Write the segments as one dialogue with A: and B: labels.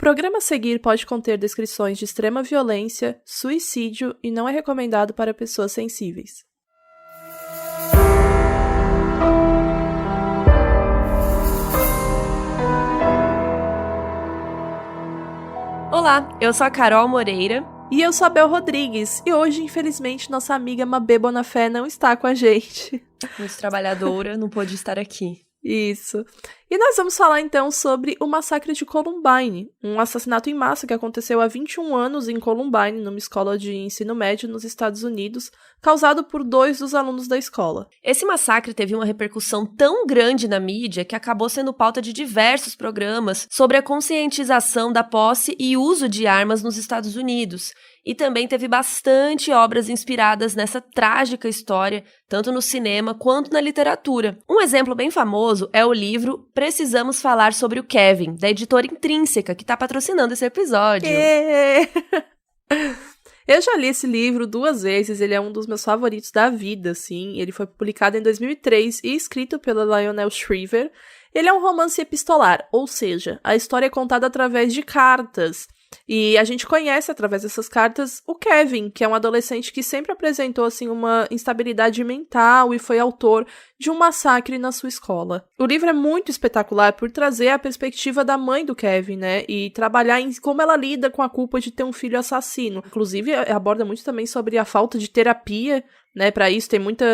A: programa a seguir pode conter descrições de extrema violência, suicídio e não é recomendado para pessoas sensíveis.
B: Olá, eu sou a Carol Moreira.
A: E eu sou a Bel Rodrigues, e hoje, infelizmente, nossa amiga Mabê Bonafé não está com a gente.
B: Muito trabalhadora, não pôde estar aqui.
A: Isso. E nós vamos falar então sobre o massacre de Columbine, um assassinato em massa que aconteceu há 21 anos em Columbine, numa escola de ensino médio nos Estados Unidos, causado por 2 dos alunos da escola.
B: Esse massacre teve uma repercussão tão grande na mídia que acabou sendo pauta de diversos programas sobre a conscientização da posse e uso de armas nos Estados Unidos. E também teve bastante obras inspiradas nessa trágica história, tanto no cinema quanto na literatura. Um exemplo bem famoso é o livro Precisamos Falar sobre o Kevin, da editora Intrínseca, que está patrocinando esse episódio.
A: Eu já li esse livro 2 vezes, ele é um dos meus favoritos da vida, assim. Ele foi publicado em 2003 e escrito pela Lionel Shriver. Ele é um romance epistolar, ou seja, a história é contada através de cartas. E a gente conhece, através dessas cartas, o Kevin, que é um adolescente que sempre apresentou assim, uma instabilidade mental e foi autor de um massacre na sua escola. O livro é muito espetacular por trazer a perspectiva da mãe do Kevin, né? E trabalhar em como ela lida com a culpa de ter um filho assassino. Inclusive, aborda muito também sobre a falta de terapia, né? Para isso, tem muita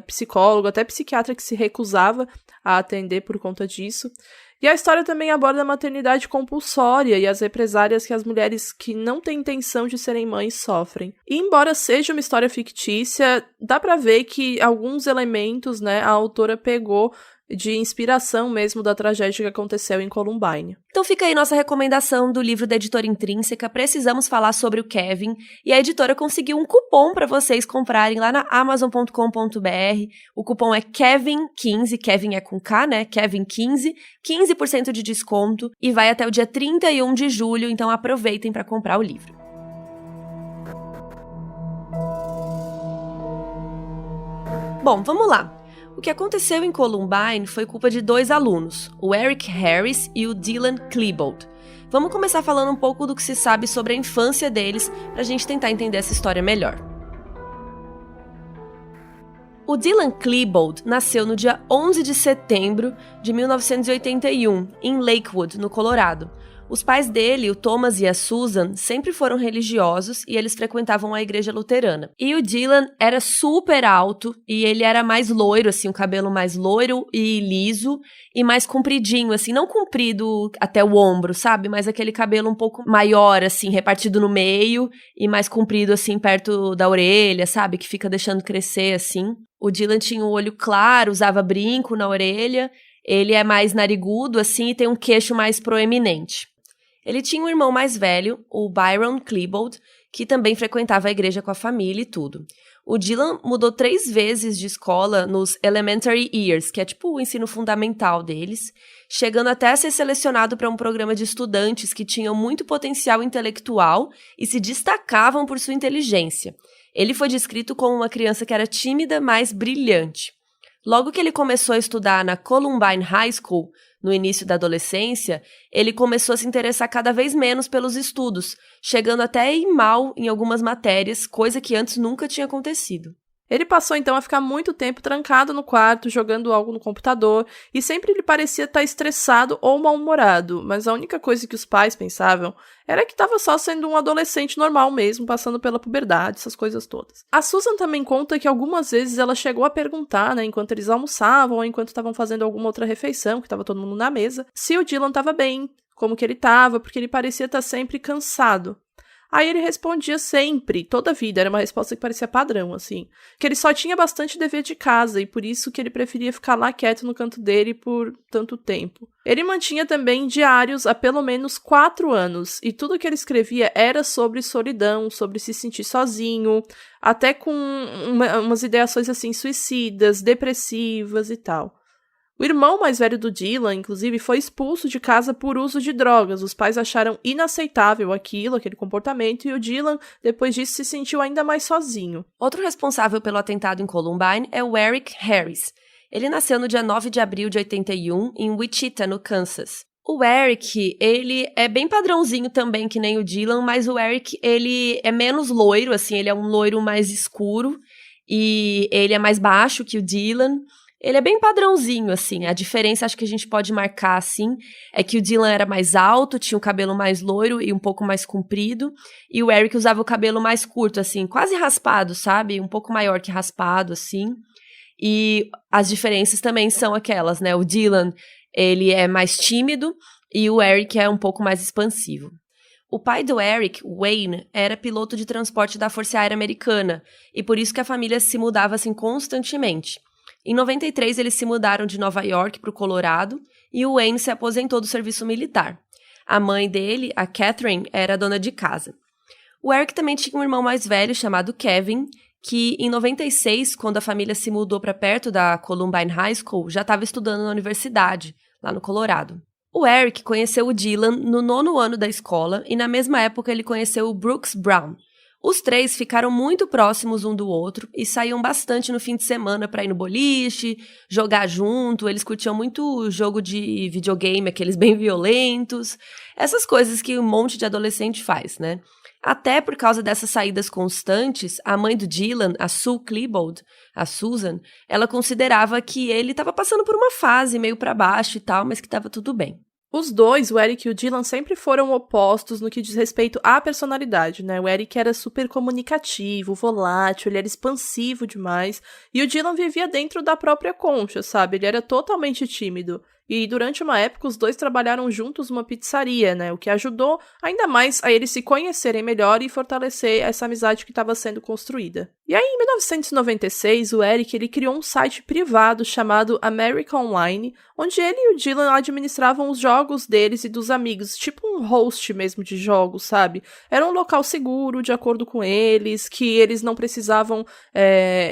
A: psicóloga, até psiquiatra que se recusava a atender por conta disso. E a história também aborda a maternidade compulsória e as represálias que as mulheres que não têm intenção de serem mães sofrem. E embora seja uma história fictícia, dá pra ver que alguns elementos, né, a autora pegou de inspiração mesmo da tragédia que aconteceu em Columbine.
B: Então fica aí nossa recomendação do livro da editora Intrínseca, Precisamos Falar sobre o Kevin, e a editora conseguiu um cupom para vocês comprarem lá na amazon.com.br. O cupom é KEVIN15, Kevin é com K, né? KEVIN15, 15% de desconto e vai até o dia 31 de julho, então aproveitem para comprar o livro. Bom, vamos lá. O que aconteceu em Columbine foi culpa de 2 alunos, o Eric Harris e o Dylan Klebold. Vamos começar falando um pouco do que se sabe sobre a infância deles, para a gente tentar entender essa história melhor. O Dylan Klebold nasceu no dia 11 de setembro de 1981, em Lakewood, no Colorado. Os pais dele, o Thomas e a Susan, sempre foram religiosos e eles frequentavam a igreja luterana. E o Dylan era super alto e ele era mais loiro, assim, o cabelo mais loiro e liso e mais compridinho, assim, não comprido até o ombro, sabe? Mas aquele cabelo um pouco maior, assim, repartido no meio e mais comprido, assim, perto da orelha, sabe? Que fica deixando crescer, assim. O Dylan tinha um olho claro, usava brinco na orelha, ele é mais narigudo, assim, e tem um queixo mais proeminente. Ele tinha um irmão mais velho, o Byron Klebold, que também frequentava a igreja com a família e tudo. O Dylan mudou 3 vezes de escola nos elementary years, que é tipo o ensino fundamental deles, chegando até a ser selecionado para um programa de estudantes que tinham muito potencial intelectual e se destacavam por sua inteligência. Ele foi descrito como uma criança que era tímida, mas brilhante. Logo que ele começou a estudar na Columbine High School, no início da adolescência, ele começou a se interessar cada vez menos pelos estudos, chegando até a ir mal em algumas matérias, coisa que antes nunca tinha acontecido.
A: Ele passou então a ficar muito tempo trancado no quarto, jogando algo no computador, e sempre ele parecia estar estressado ou mal-humorado, mas a única coisa que os pais pensavam era que estava só sendo um adolescente normal mesmo, passando pela puberdade, essas coisas todas. A Susan também conta que algumas vezes ela chegou a perguntar, né, enquanto eles almoçavam ou enquanto estavam fazendo alguma outra refeição, que estava todo mundo na mesa, se o Dylan estava bem, como que ele estava, porque ele parecia estar sempre cansado. Aí ele respondia sempre, toda a vida, era uma resposta que parecia padrão, assim, que ele só tinha bastante dever de casa e por isso que ele preferia ficar lá quieto no canto dele por tanto tempo. Ele mantinha também diários há pelo menos 4 anos e tudo que ele escrevia era sobre solidão, sobre se sentir sozinho, até com umas ideações assim suicidas, depressivas e tal. O irmão mais velho do Dylan, inclusive, foi expulso de casa por uso de drogas. Os pais acharam inaceitável aquele comportamento, e o Dylan, depois disso, se sentiu ainda mais sozinho.
B: Outro responsável pelo atentado em Columbine é o Eric Harris. Ele nasceu no dia 9 de abril de 81, em Wichita, no Kansas. O Eric, ele é bem padrãozinho também, que nem o Dylan, mas o Eric, ele é menos loiro, assim, ele é um loiro mais escuro, e ele é mais baixo que o Dylan. Ele é bem padrãozinho, assim. A diferença, acho que a gente pode marcar, assim, é que o Dylan era mais alto, tinha o cabelo mais loiro e um pouco mais comprido, e o Eric usava o cabelo mais curto, assim, quase raspado, sabe? Um pouco maior que raspado, assim. E as diferenças também são aquelas, né? O Dylan, ele é mais tímido e o Eric é um pouco mais expansivo. O pai do Eric, Wayne, era piloto de transporte da Força Aérea Americana e por isso que a família se mudava assim constantemente. Em 93, eles se mudaram de Nova York para o Colorado e o Wayne se aposentou do serviço militar. A mãe dele, a Catherine, era dona de casa. O Eric também tinha um irmão mais velho chamado Kevin, que em 96, quando a família se mudou para perto da Columbine High School, já estava estudando na universidade, lá no Colorado. O Eric conheceu o Dylan no 9º ano da escola e na mesma época ele conheceu o Brooks Brown. Os três ficaram muito próximos um do outro e saíam bastante no fim de semana para ir no boliche, jogar junto, eles curtiam muito jogo de videogame, aqueles bem violentos, essas coisas que um monte de adolescente faz, né? Até por causa dessas saídas constantes, a mãe do Dylan, a Sue Klebold, a Susan, ela considerava que ele estava passando por uma fase meio para baixo e tal, mas que estava tudo bem.
A: Os dois, o Eric e o Dylan, sempre foram opostos no que diz respeito à personalidade, né? O Eric era super comunicativo, volátil, ele era expansivo demais, e o Dylan vivia dentro da própria concha, sabe? Ele era totalmente tímido. E durante uma época os dois trabalharam juntos numa pizzaria, né? O que ajudou ainda mais a eles se conhecerem melhor e fortalecer essa amizade que estava sendo construída. E aí, em 1996, o Eric ele criou um site privado chamado America Online, onde ele e o Dylan administravam os jogos deles e dos amigos, tipo um host mesmo de jogos, sabe? Era um local seguro, de acordo com eles, que eles não precisavam,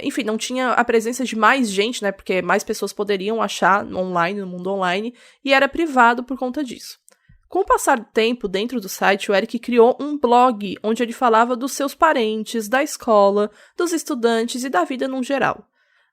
A: enfim, não tinha a presença de mais gente, né? Porque mais pessoas poderiam achar online, no mundo online, e era privado por conta disso. Com o passar do tempo, dentro do site, o Eric criou um blog onde ele falava dos seus parentes, da escola, dos estudantes e da vida num geral.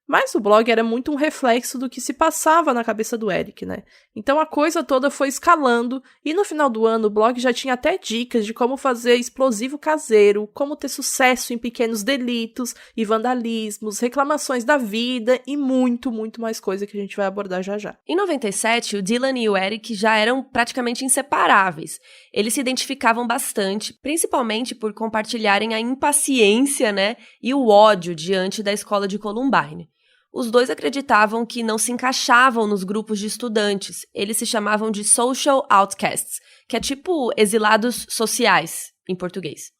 A: Mas o blog era muito um reflexo do que se passava na cabeça do Eric, né? Então a coisa toda foi escalando e no final do ano o blog já tinha até dicas de como fazer explosivo caseiro, como ter sucesso em pequenos delitos e vandalismos, reclamações da vida e muito, muito mais coisa que a gente vai abordar já já.
B: Em 97, o Dylan e o Eric já eram praticamente inseparáveis. Eles se identificavam bastante, principalmente por compartilharem a impaciência, né, e o ódio diante da escola de Columbine. Os dois acreditavam que não se encaixavam nos grupos de estudantes. Eles se chamavam de social outcasts, que é tipo exilados sociais, em português.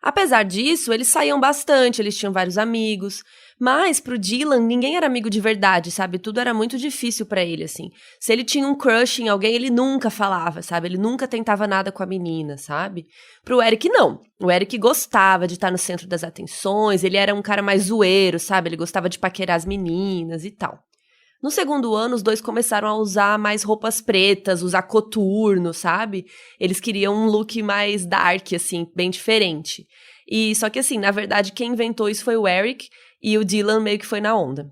B: Apesar disso, eles saíam bastante, eles tinham vários amigos, mas pro Dylan ninguém era amigo de verdade, sabe? Tudo era muito difícil pra ele, assim. Se ele tinha um crush em alguém, ele nunca falava, sabe? Ele nunca tentava nada com a menina, sabe? Pro Eric, não. O Eric gostava de estar no centro das atenções, ele era um cara mais zoeiro, sabe? Ele gostava de paquerar as meninas e tal. No segundo ano, os dois começaram a usar mais roupas pretas, usar coturno, sabe? Eles queriam um look mais dark, assim, bem diferente. E só que, assim, na verdade, quem inventou isso foi o Eric e o Dylan meio que foi na onda.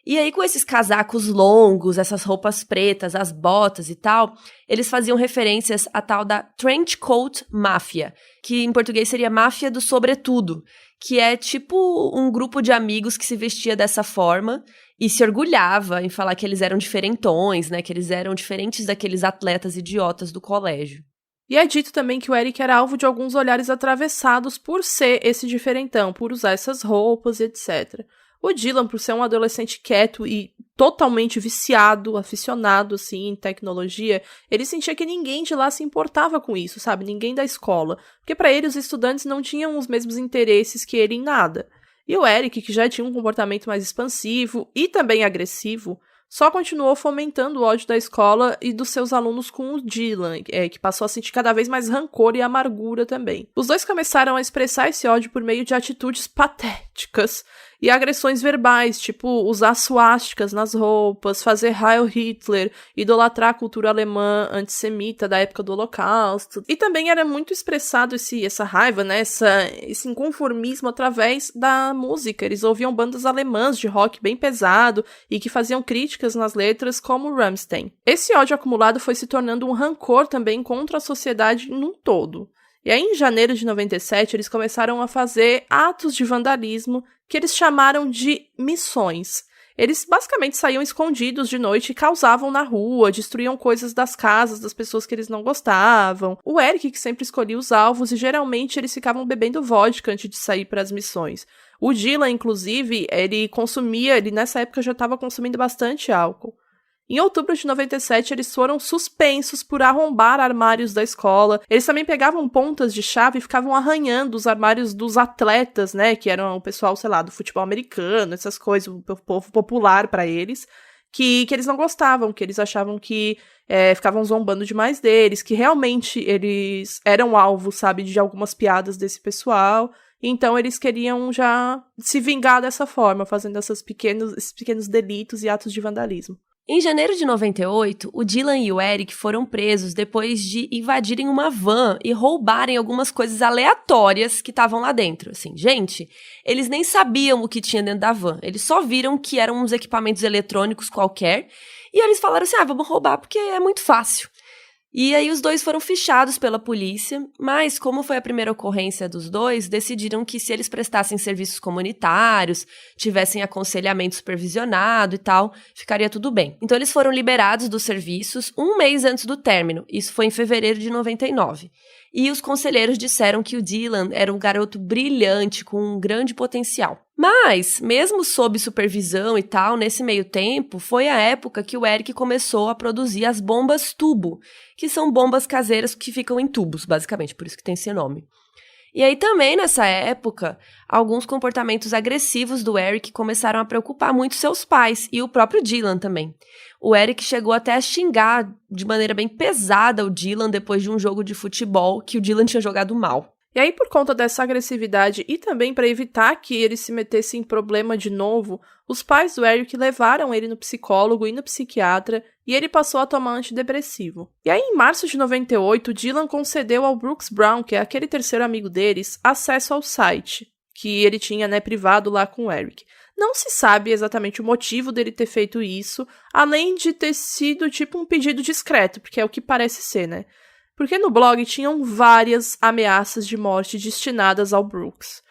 B: E aí, com esses casacos longos, essas roupas pretas, as botas e tal, eles faziam referências à tal da Trench Coat Mafia, que em português seria máfia do sobretudo, que é tipo um grupo de amigos que se vestia dessa forma e se orgulhava em falar que eles eram diferentões, né, que eles eram diferentes daqueles atletas idiotas do colégio.
A: E é dito também que o Eric era alvo de alguns olhares atravessados por ser esse diferentão, por usar essas roupas e etc. O Dylan, por ser um adolescente quieto e totalmente viciado, aficionado, assim, em tecnologia, ele sentia que ninguém de lá se importava com isso, sabe? Ninguém da escola. Porque para ele, os estudantes não tinham os mesmos interesses que ele em nada. E o Eric, que já tinha um comportamento mais expansivo e também agressivo, só continuou fomentando o ódio da escola e dos seus alunos com o Dylan, que passou a sentir cada vez mais rancor e amargura também. Os dois começaram a expressar esse ódio por meio de atitudes patéticas e agressões verbais, tipo usar suásticas nas roupas, fazer Heil Hitler, idolatrar a cultura alemã antissemita da época do Holocausto. E também era muito expressado essa raiva, né, esse inconformismo através da música. Eles ouviam bandas alemãs de rock bem pesado e que faziam críticas nas letras, como Rammstein. Esse ódio acumulado foi se tornando um rancor também contra a sociedade num todo. E aí, em janeiro de 97, eles começaram a fazer atos de vandalismo que eles chamaram de missões. Eles basicamente saíam escondidos de noite e causavam na rua, destruíam coisas das casas das pessoas que eles não gostavam. O Eric que sempre escolhia os alvos e geralmente eles ficavam bebendo vodka antes de sair para as missões. O Dylan, inclusive, ele nessa época já estava consumindo bastante álcool. Em outubro de 97, eles foram suspensos por arrombar armários da escola. Eles também pegavam pontas de chave e ficavam arranhando os armários dos atletas, né, que eram o pessoal, sei lá, do futebol americano, essas coisas, o povo popular pra eles, que eles não gostavam, que eles achavam que ficavam zombando demais deles, que realmente eles eram alvo, sabe, de algumas piadas desse pessoal. Então eles queriam já se vingar dessa forma, fazendo esses pequenos delitos e atos de vandalismo.
B: Em janeiro de 98, o Dylan e o Eric foram presos depois de invadirem uma van e roubarem algumas coisas aleatórias que estavam lá dentro. Assim, gente, eles nem sabiam o que tinha dentro da van. Eles só viram que eram uns equipamentos eletrônicos qualquer e eles falaram assim, vamos roubar porque é muito fácil. E aí os dois foram fichados pela polícia, mas como foi a primeira ocorrência dos dois, decidiram que se eles prestassem serviços comunitários, tivessem aconselhamento supervisionado e tal, ficaria tudo bem. Então eles foram liberados dos serviços um mês antes do término, isso foi em fevereiro de 99. E os conselheiros disseram que o Dylan era um garoto brilhante, com um grande potencial. Mas, mesmo sob supervisão e tal, nesse meio tempo, foi a época que o Eric começou a produzir as bombas tubo, que são bombas caseiras que ficam em tubos, basicamente, por isso que tem esse nome. E aí também, nessa época, alguns comportamentos agressivos do Eric começaram a preocupar muito seus pais, e o próprio Dylan também. O Eric chegou até a xingar de maneira bem pesada o Dylan depois de um jogo de futebol que o Dylan tinha jogado mal.
A: E aí, por conta dessa agressividade e também para evitar que ele se metesse em problema de novo, os pais do Eric levaram ele no psicólogo e no psiquiatra e ele passou a tomar antidepressivo. E aí, em março de 98, Dylan concedeu ao Brooks Brown, que é aquele terceiro amigo deles, acesso ao site que ele tinha, né, privado lá com o Eric. Não se sabe exatamente o motivo dele ter feito isso, além de ter sido tipo um pedido discreto, porque é o que parece ser, né? Porque no blog tinham várias ameaças de morte destinadas ao Brooks.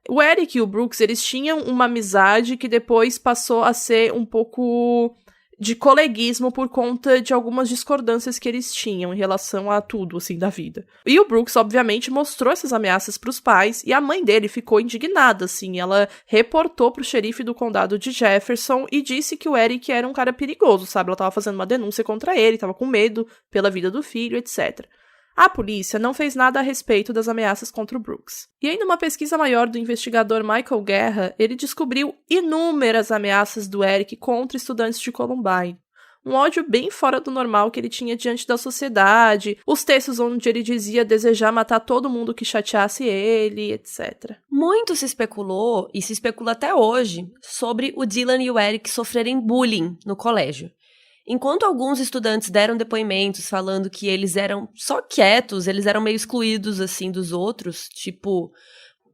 A: O Eric e o Brooks, eles tinham uma amizade que depois passou a ser um pouco de coleguismo por conta de algumas discordâncias que eles tinham em relação a tudo, assim, da vida. E o Brooks, obviamente, mostrou essas ameaças pros pais e a mãe dele ficou indignada, assim. Ela reportou pro xerife do condado de Jefferson e disse que o Eric era um cara perigoso, sabe? Ela tava fazendo uma denúncia contra ele, tava com medo pela vida do filho, etc. A polícia não fez nada a respeito das ameaças contra o Brooks. E aí, numa pesquisa maior do investigador Michael Guerra, ele descobriu inúmeras ameaças do Eric contra estudantes de Columbine. Um ódio bem fora do normal que ele tinha diante da sociedade, os textos onde ele dizia desejar matar todo mundo que chateasse ele, etc.
B: Muito se especulou, e se especula até hoje, sobre o Dylan e o Eric sofrerem bullying no colégio. Enquanto alguns estudantes deram depoimentos falando que eles eram só quietos, eles eram meio excluídos, assim, dos outros, tipo,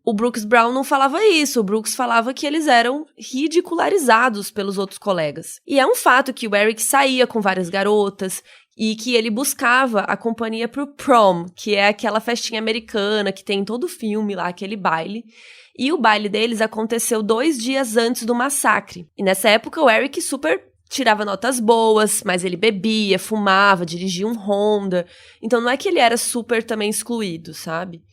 B: o Brooks Brown não falava isso, o Brooks falava que eles eram ridicularizados pelos outros colegas. E é um fato que o Eric saía com várias garotas e que ele buscava a companhia pro prom, que é aquela festinha americana que tem em todo filme lá, aquele baile. E o baile deles aconteceu 2 dias antes do massacre. E nessa época o Eric super tirava notas boas, mas ele bebia, fumava, dirigia um Honda. Então não é que ele era super também excluído, sabe?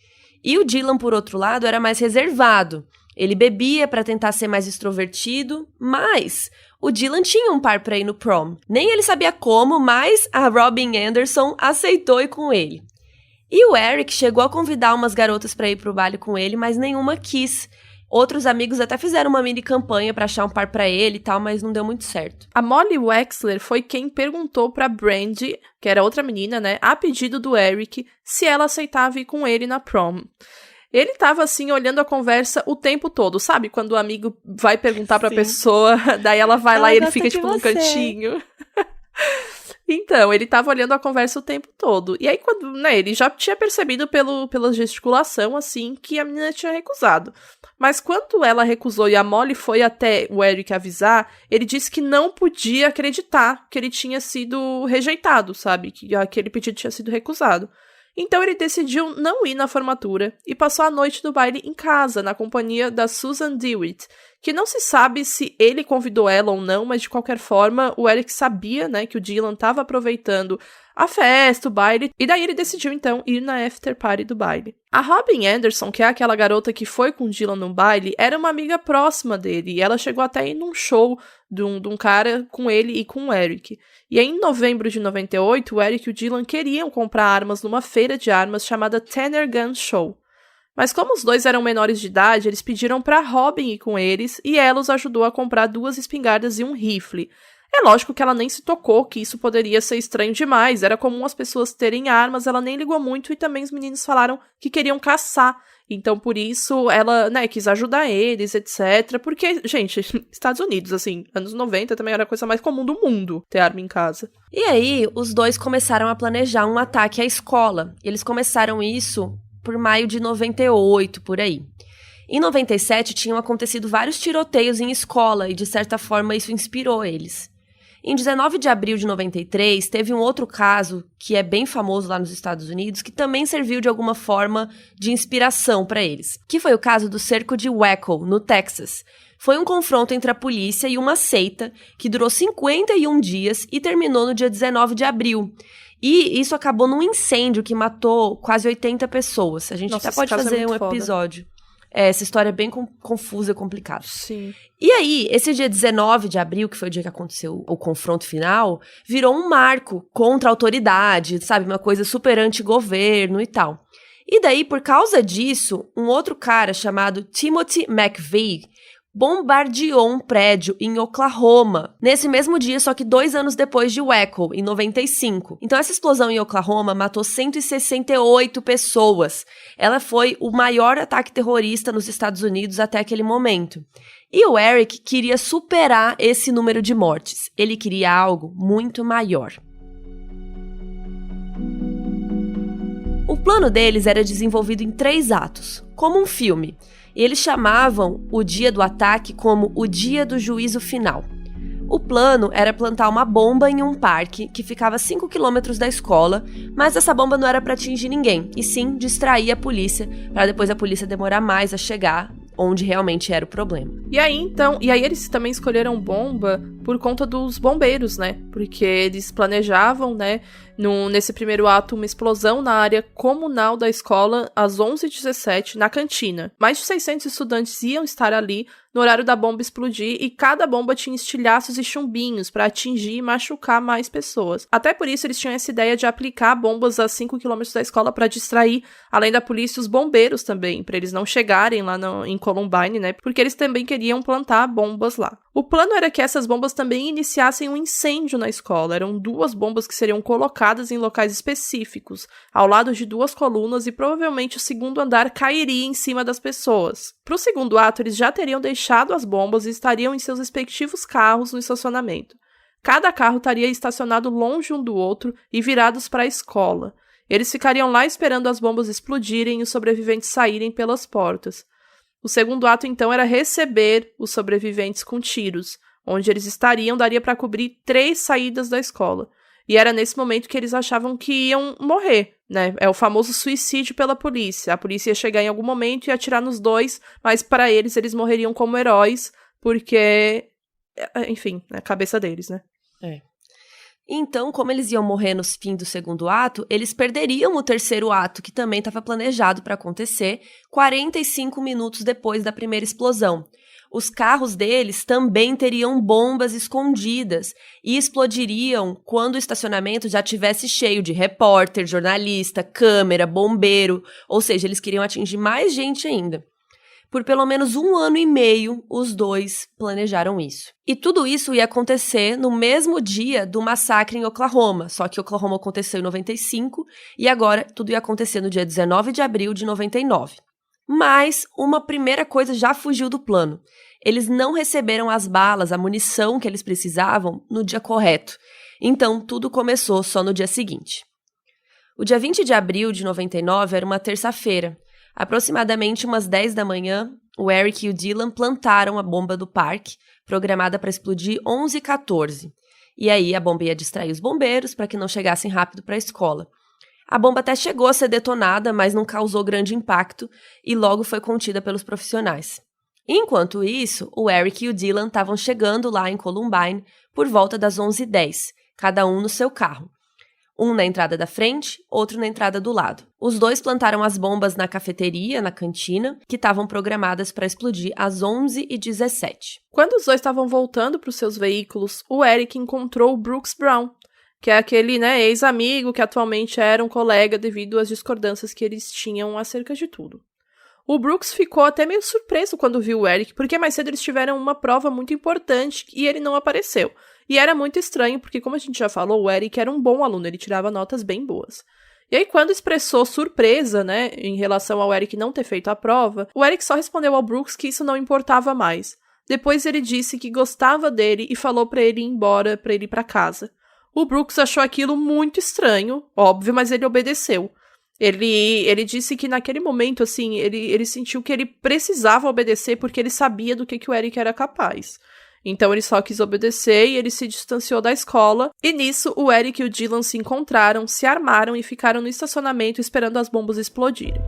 B: E o Dylan, por outro lado, era mais reservado. Ele bebia para tentar ser mais extrovertido, mas o Dylan tinha um par para ir no prom. Nem ele sabia como, mas a Robin Anderson aceitou ir com ele. E o Eric chegou a convidar umas garotas para ir pro baile com ele, mas nenhuma quis. Outros amigos até fizeram uma mini campanha pra achar um par pra ele e tal, mas não deu muito certo.
A: A Molly Wexler foi quem perguntou pra Brandy, que era outra menina, né, a pedido do Eric, se ela aceitava ir com ele na prom. Ele tava, assim, olhando a conversa o tempo todo, sabe? Quando o amigo vai perguntar pra
B: Sim.
A: pessoa, daí ela vai lá e ele
B: gosta
A: fica,
B: de
A: num
B: você.
A: cantinho. Então, ele tava olhando a conversa o tempo todo. E aí, quando, né, ele já tinha percebido pela gesticulação, assim, que a menina tinha recusado. Mas quando ela recusou e a Molly foi até o Eric avisar, ele disse que não podia acreditar que ele tinha sido rejeitado, sabe? Que aquele pedido tinha sido recusado. Então ele decidiu não ir na formatura e passou a noite do baile em casa, na companhia da Susan DeWitt, que não se sabe se ele convidou ela ou não, mas de qualquer forma o Eric sabia, né, que o Dylan estava aproveitando a festa, o baile, e daí ele decidiu então ir na after party do baile. A Robin Anderson, que é aquela garota que foi com o Dylan no baile, era uma amiga próxima dele, e ela chegou até a ir num show de um cara com ele e com o Eric. E aí, em novembro de 98, o Eric e o Dylan queriam comprar armas numa feira de armas chamada Tanner Gun Show. Mas como os dois eram menores de idade, eles pediram pra Robin ir com eles, e ela os ajudou a comprar 2 espingardas e um rifle. É lógico que ela nem se tocou que isso poderia ser estranho demais, era comum as pessoas terem armas, ela nem ligou muito, e também os meninos falaram que queriam caçar. Então, por isso, ela, né, quis ajudar eles, etc. Porque, gente, Estados Unidos, assim, anos 90 também era a coisa mais comum do mundo ter arma em casa.
B: E aí, os dois começaram a planejar um ataque à escola. E eles começaram isso por maio de 98, por aí. Em 97, tinham acontecido vários tiroteios em escola e, de certa forma, isso inspirou eles. Em 19 de abril de 93, teve um outro caso, que é bem famoso lá nos Estados Unidos, que também serviu de alguma forma de inspiração para eles, que foi o caso do cerco de Waco, no Texas. Foi um confronto entre a polícia e uma seita que durou 51 dias e terminou no dia 19 de abril. E isso acabou num incêndio que matou quase 80 pessoas. A gente até pode fazer um episódio. Essa história é bem confusa e complicada.
A: Sim.
B: E aí, esse dia 19 de abril, que foi o dia que aconteceu o confronto final, virou um marco contra a autoridade, sabe? Uma coisa super anti-governo e tal. E daí, por causa disso, um outro cara chamado Timothy McVeigh bombardeou um prédio em Oklahoma, nesse mesmo dia, só que 2 anos depois de Waco, em 95. Então, essa explosão em Oklahoma matou 168 pessoas. Ela foi o maior ataque terrorista nos Estados Unidos até aquele momento. E o Eric queria superar esse número de mortes. Ele queria algo muito maior. O plano deles era desenvolvido em 3 atos, como um filme. E eles chamavam o dia do ataque como o dia do juízo final. O plano era plantar uma bomba em um parque que ficava a 5 quilômetros da escola, mas essa bomba não era para atingir ninguém, e sim distrair a polícia, para depois a polícia demorar mais a chegar onde realmente era o problema.
A: E aí eles também escolheram bomba por conta dos bombeiros, né? Porque eles planejavam, né, nesse primeiro ato, uma explosão na área comunal da escola às 11h17, na cantina. Mais de 600 estudantes iam estar ali no horário da bomba explodir e cada bomba tinha estilhaços e chumbinhos para atingir e machucar mais pessoas. Até por isso eles tinham essa ideia de aplicar bombas a 5 km da escola para distrair, além da polícia, os bombeiros também, para eles não chegarem lá em Columbine, né? Porque eles também queriam plantar bombas lá. O plano era que essas bombas também iniciassem um incêndio na escola. Eram 2 bombas que seriam colocadas em locais específicos, ao lado de 2 colunas, e provavelmente o segundo andar cairia em cima das pessoas. Para o segundo ato, eles já teriam deixado as bombas e estariam em seus respectivos carros no estacionamento. Cada carro estaria estacionado longe um do outro e virados para a escola. Eles ficariam lá esperando as bombas explodirem e os sobreviventes saírem pelas portas. O segundo ato, então, era receber os sobreviventes com tiros. Onde eles estariam daria para cobrir 3 saídas da escola. E era nesse momento que eles achavam que iam morrer, né? É o famoso suicídio pela polícia. A polícia ia chegar em algum momento e atirar nos 2, mas para eles morreriam como heróis, porque, enfim, é a cabeça deles, né?
B: Então, como eles iam morrer no fim do segundo ato, eles perderiam o terceiro ato, que também estava planejado para acontecer, 45 minutos depois da primeira explosão. Os carros deles também teriam bombas escondidas e explodiriam quando o estacionamento já estivesse cheio de repórter, jornalista, câmera, bombeiro, ou seja, eles queriam atingir mais gente ainda. Por pelo menos 1 ano e meio, os dois planejaram isso. E tudo isso ia acontecer no mesmo dia do massacre em Oklahoma, só que Oklahoma aconteceu em 95 e agora tudo ia acontecer no dia 19 de abril de 99. Mas uma primeira coisa já fugiu do plano. Eles não receberam as balas, a munição que eles precisavam no dia correto. Então, tudo começou só no dia seguinte. O dia 20 de abril de 99 era uma terça-feira. Aproximadamente umas 10 da manhã, o Eric e o Dylan plantaram a bomba do parque, programada para explodir 11h14. E aí a bomba ia distrair os bombeiros para que não chegassem rápido para a escola. A bomba até chegou a ser detonada, mas não causou grande impacto e logo foi contida pelos profissionais. Enquanto isso, o Eric e o Dylan estavam chegando lá em Columbine por volta das 11h10, cada um no seu carro. Um na entrada da frente, outro na entrada do lado. Os dois plantaram as bombas na cafeteria, na cantina, que estavam programadas para explodir às 11h17.
A: Quando os dois estavam voltando para os seus veículos, o Eric encontrou o Brooks Brown, que é aquele, ex-amigo que atualmente era um colega devido às discordâncias que eles tinham acerca de tudo. O Brooks ficou até meio surpreso quando viu o Eric, porque mais cedo eles tiveram uma prova muito importante e ele não apareceu. E era muito estranho, porque como a gente já falou, o Eric era um bom aluno, ele tirava notas bem boas. E aí, quando expressou surpresa, em relação ao Eric não ter feito a prova, o Eric só respondeu ao Brooks que isso não importava mais. Depois ele disse que gostava dele e falou pra ele ir embora, pra ele ir pra casa. O Brooks achou aquilo muito estranho, óbvio, mas ele obedeceu. Ele disse que naquele momento, ele sentiu que ele precisava obedecer porque ele sabia do que o Eric era capaz. Então ele só quis obedecer e ele se distanciou da escola. E nisso, o Eric e o Dylan se encontraram, se armaram e ficaram no estacionamento esperando as bombas explodirem.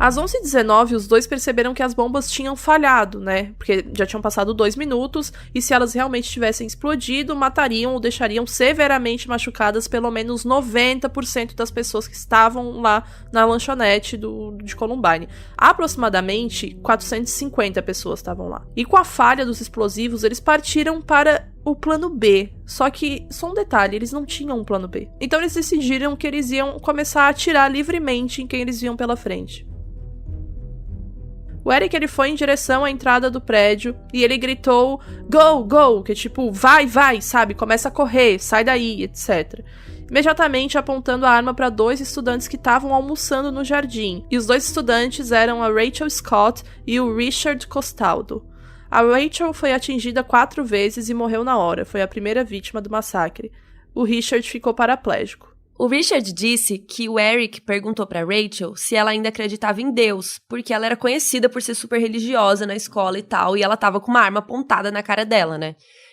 A: Às 11h19, os dois perceberam que as bombas tinham falhado, Porque já tinham passado 2 minutos, e se elas realmente tivessem explodido, matariam ou deixariam severamente machucadas pelo menos 90% das pessoas que estavam lá na lanchonete de Columbine. Aproximadamente 450 pessoas estavam lá. E com a falha dos explosivos, eles partiram para o plano B. Só que, só um detalhe, eles não tinham um plano B. Então eles decidiram que eles iam começar a atirar livremente em quem eles viam pela frente. O Eric, ele foi em direção à entrada do prédio e ele gritou "Go, go", que é tipo vai, sabe? Começa a correr, sai daí, etc. Imediatamente apontando a arma para 2 estudantes que estavam almoçando no jardim. E os 2 estudantes eram a Rachel Scott e o Richard Costaldo. A Rachel foi atingida 4 vezes e morreu na hora, foi a primeira vítima do massacre. O Richard ficou paraplégico.
B: O Richard disse que o Eric perguntou pra Rachel se ela ainda acreditava em Deus, porque ela era conhecida por ser super religiosa na escola e tal, e ela tava com uma arma apontada na cara dela,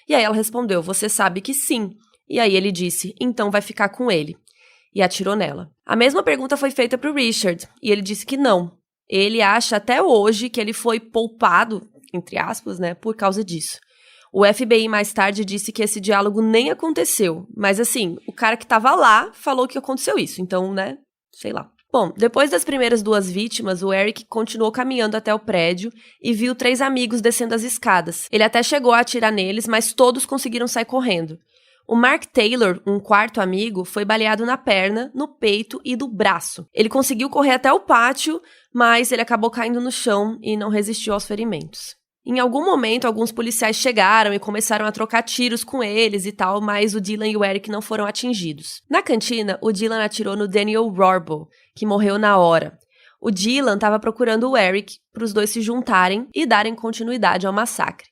B: E aí ela respondeu, você sabe que sim. E aí ele disse, então vai ficar com ele. E atirou nela. A mesma pergunta foi feita pro Richard, e ele disse que não. Ele acha até hoje que ele foi poupado, entre aspas, por causa disso. O FBI mais tarde disse que esse diálogo nem aconteceu, mas assim, o cara que tava lá falou que aconteceu isso, então, sei lá. Bom, depois das primeiras 2 vítimas, o Eric continuou caminhando até o prédio e viu 3 amigos descendo as escadas. Ele até chegou a atirar neles, mas todos conseguiram sair correndo. O Mark Taylor, um 4º amigo, foi baleado na perna, no peito e do braço. Ele conseguiu correr até o pátio, mas ele acabou caindo no chão e não resistiu aos ferimentos. Em algum momento, alguns policiais chegaram e começaram a trocar tiros com eles e tal, mas o Dylan e o Eric não foram atingidos. Na cantina, o Dylan atirou no Daniel Rorbo, que morreu na hora. O Dylan estava procurando o Eric para os dois se juntarem e darem continuidade ao massacre.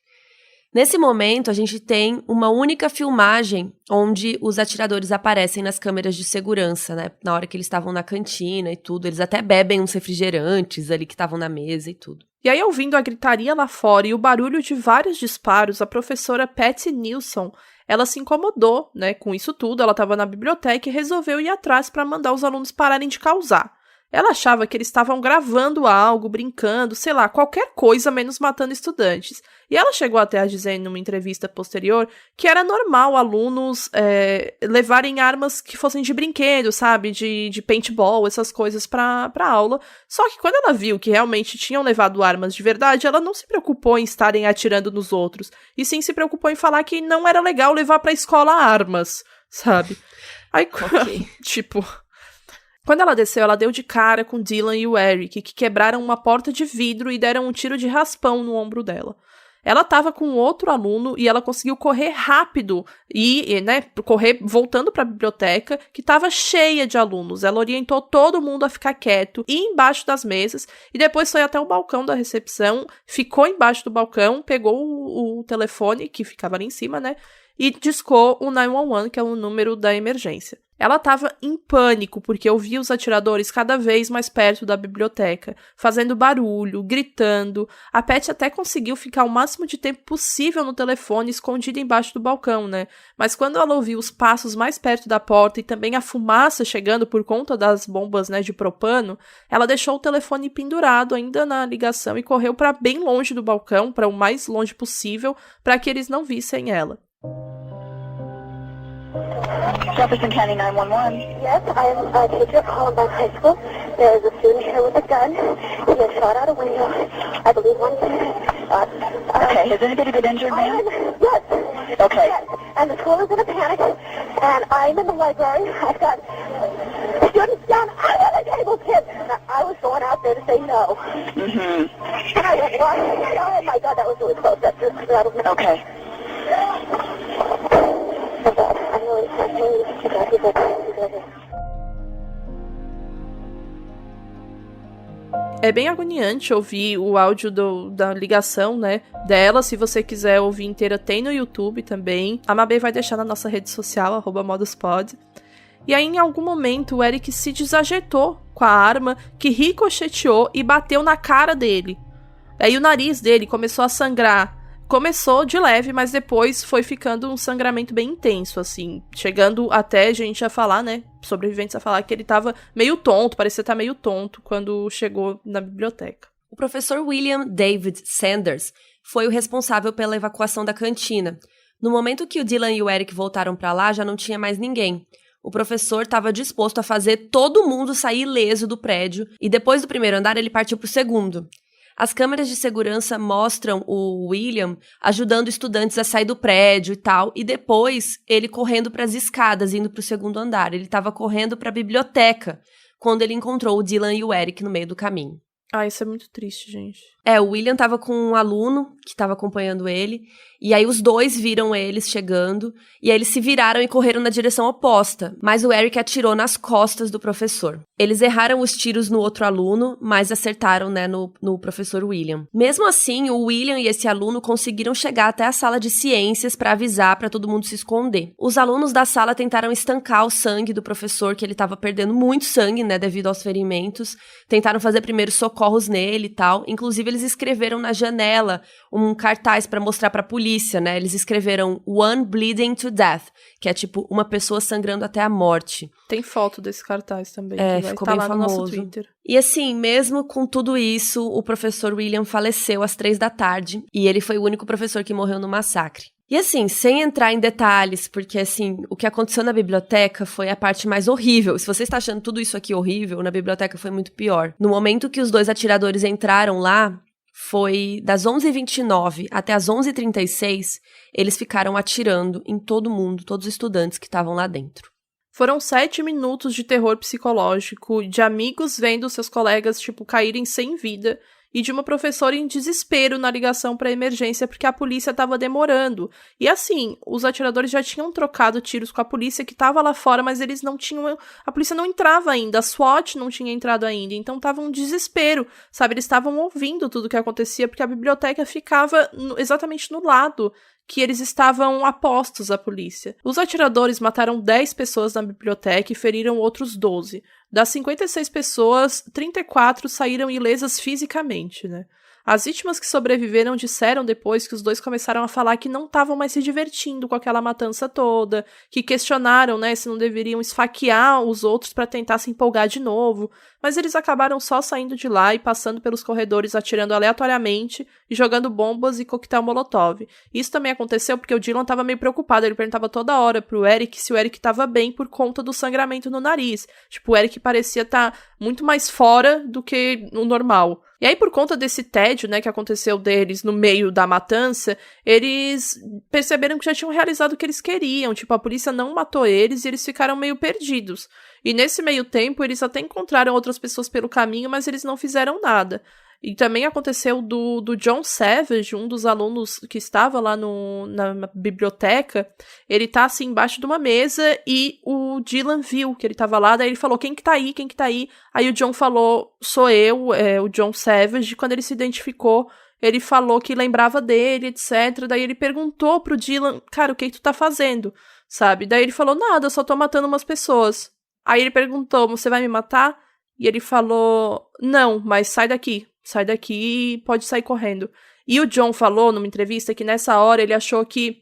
B: Nesse momento, a gente tem uma única filmagem onde os atiradores aparecem nas câmeras de segurança, Na hora que eles estavam na cantina e tudo. Eles até bebem uns refrigerantes ali que estavam na mesa e tudo.
A: E aí, ouvindo a gritaria lá fora e o barulho de vários disparos, a professora Patty Nilsson, ela se incomodou, com isso tudo. Ela estava na biblioteca e resolveu ir atrás para mandar os alunos pararem de causar. Ela achava que eles estavam gravando algo, brincando, sei lá, qualquer coisa menos matando estudantes. E ela chegou até a dizer em uma entrevista posterior que era normal alunos levarem armas que fossem de brinquedo, sabe? De paintball, essas coisas pra aula. Só que quando ela viu que realmente tinham levado armas de verdade, ela não se preocupou em estarem atirando nos outros. E sim se preocupou em falar que não era legal levar pra escola armas, sabe? Aí,
B: okay.
A: Quando ela desceu, ela deu de cara com Dylan e o Eric, que quebraram uma porta de vidro e deram um tiro de raspão no ombro dela. Ela estava com outro aluno e ela conseguiu correr rápido e correr voltando para a biblioteca, que estava cheia de alunos. Ela orientou todo mundo a ficar quieto, ir embaixo das mesas e depois foi até o balcão da recepção, ficou embaixo do balcão, pegou o telefone que ficava ali em cima, né? E discou o 911, que é o número da emergência. Ela estava em pânico, porque ouvia os atiradores cada vez mais perto da biblioteca, fazendo barulho, gritando. A Pat até conseguiu ficar o máximo de tempo possível no telefone, escondida embaixo do balcão, né? Mas quando ela ouviu os passos mais perto da porta e também a fumaça chegando por conta das bombas, né, de propano, ela deixou o telefone pendurado ainda na ligação e correu para bem longe do balcão, para o mais longe possível, para que eles não vissem ela.
C: Jefferson County 911. Yes, I am a teacher at Columbine High School. There is a student here with a gun. He has shot out a window. I believe one student. Okay, has anybody been injured, ma'am? Yes. Okay. Yes. And the school is in a panic. And I'm in the library. I've got students down under the table, kids. I was going out there to say no. Mm-hmm. And I went, oh my God, that was really close. Okay.
A: É bem agoniante ouvir o áudio da ligação, né, dela. Se você quiser ouvir inteira, tem no YouTube também. A Mabê vai deixar na nossa rede social, @moduspod. E aí, em algum momento, o Eric se desajeitou com a arma, que ricocheteou e bateu na cara dele. Aí o nariz dele começou a sangrar. Começou de leve, mas depois foi ficando um sangramento bem intenso, assim. Chegando até gente a falar, né, sobreviventes a falar que ele tava meio tonto, parecia estar meio tonto quando chegou na biblioteca.
B: O professor William David Sanders foi o responsável pela evacuação da cantina. No momento que o Dylan e o Eric voltaram pra lá, já não tinha mais ninguém. O professor estava disposto a fazer todo mundo sair ileso do prédio e depois do primeiro andar ele partiu pro segundo. As câmeras de segurança mostram o William ajudando estudantes a sair do prédio e tal, e depois ele correndo para as escadas, indo para o segundo andar. Ele estava correndo para a biblioteca, quando ele encontrou o Dylan e o Eric no meio do caminho.
A: Ah, isso é muito triste, gente.
B: O William estava com um aluno que estava acompanhando ele, e aí os dois viram eles chegando, e aí eles se viraram e correram na direção oposta, mas o Eric atirou nas costas do professor. Eles erraram os tiros no outro aluno, mas acertaram, né, no professor William. Mesmo assim, o William e esse aluno conseguiram chegar até a sala de ciências para avisar para todo mundo se esconder. Os alunos da sala tentaram estancar o sangue do professor, que ele estava perdendo muito sangue, né, devido aos ferimentos. Tentaram fazer primeiros socorros nele e tal. Inclusive, eles escreveram na janela um cartaz para mostrar para a polícia, né? Eles escreveram "One bleeding to death", que é tipo uma pessoa sangrando até a morte.
A: Tem foto desse cartaz também, que vai
B: ficou
A: estar
B: bem
A: lá
B: famoso.
A: no nosso Twitter.
B: E assim, mesmo com tudo isso, o professor William faleceu às 3h e ele foi o único professor que morreu no massacre. E assim, sem entrar em detalhes, porque assim, o que aconteceu na biblioteca foi a parte mais horrível. Se você está achando tudo isso aqui horrível, na biblioteca foi muito pior. No momento que os dois atiradores entraram lá, foi das 11h29 até as 11h36, eles ficaram atirando em todo mundo, todos os estudantes que estavam lá dentro.
A: Foram 7 minutos de terror psicológico, de amigos vendo seus colegas, caírem sem vida, e de uma professora em desespero na ligação para emergência porque a polícia estava demorando. E assim, os atiradores já tinham trocado tiros com a polícia que estava lá fora, mas eles não tinham... A polícia não entrava ainda, a SWAT não tinha entrado ainda, então tava um desespero, sabe? Eles estavam ouvindo tudo o que acontecia porque a biblioteca ficava exatamente no lado que eles estavam apostos à polícia. Os atiradores mataram 10 pessoas na biblioteca e feriram outros 12. Das 56 pessoas, 34 saíram ilesas fisicamente, né? As vítimas que sobreviveram disseram depois que os dois começaram a falar que não estavam mais se divertindo com aquela matança toda, que questionaram, né, se não deveriam esfaquear os outros para tentar se empolgar de novo, mas eles acabaram só saindo de lá e passando pelos corredores atirando aleatoriamente e jogando bombas e coquetel molotov. Isso também aconteceu porque o Dylan estava meio preocupado, ele perguntava toda hora pro Eric se o Eric estava bem por conta do sangramento no nariz. O Eric parecia estar muito mais fora do que o normal. E aí, por conta desse tédio, né, que aconteceu deles no meio da matança, eles perceberam que já tinham realizado o que eles queriam. A polícia não matou eles e eles ficaram meio perdidos. E nesse meio tempo, eles até encontraram outras pessoas pelo caminho, mas eles não fizeram nada. E também aconteceu do John Savage, um dos alunos que estava lá na biblioteca. Ele tá assim embaixo de uma mesa e o Dylan viu que ele tava lá, daí ele falou, quem que tá aí? Aí o John falou, sou eu, o John Savage. Quando ele se identificou, ele falou que lembrava dele, etc. Daí ele perguntou pro Dylan, cara, o que tu tá fazendo? Sabe? Daí ele falou, nada, eu só tô matando umas pessoas. Aí ele perguntou, você vai me matar? E ele falou, não, mas sai daqui e pode sair correndo. E o John falou numa entrevista que nessa hora ele achou que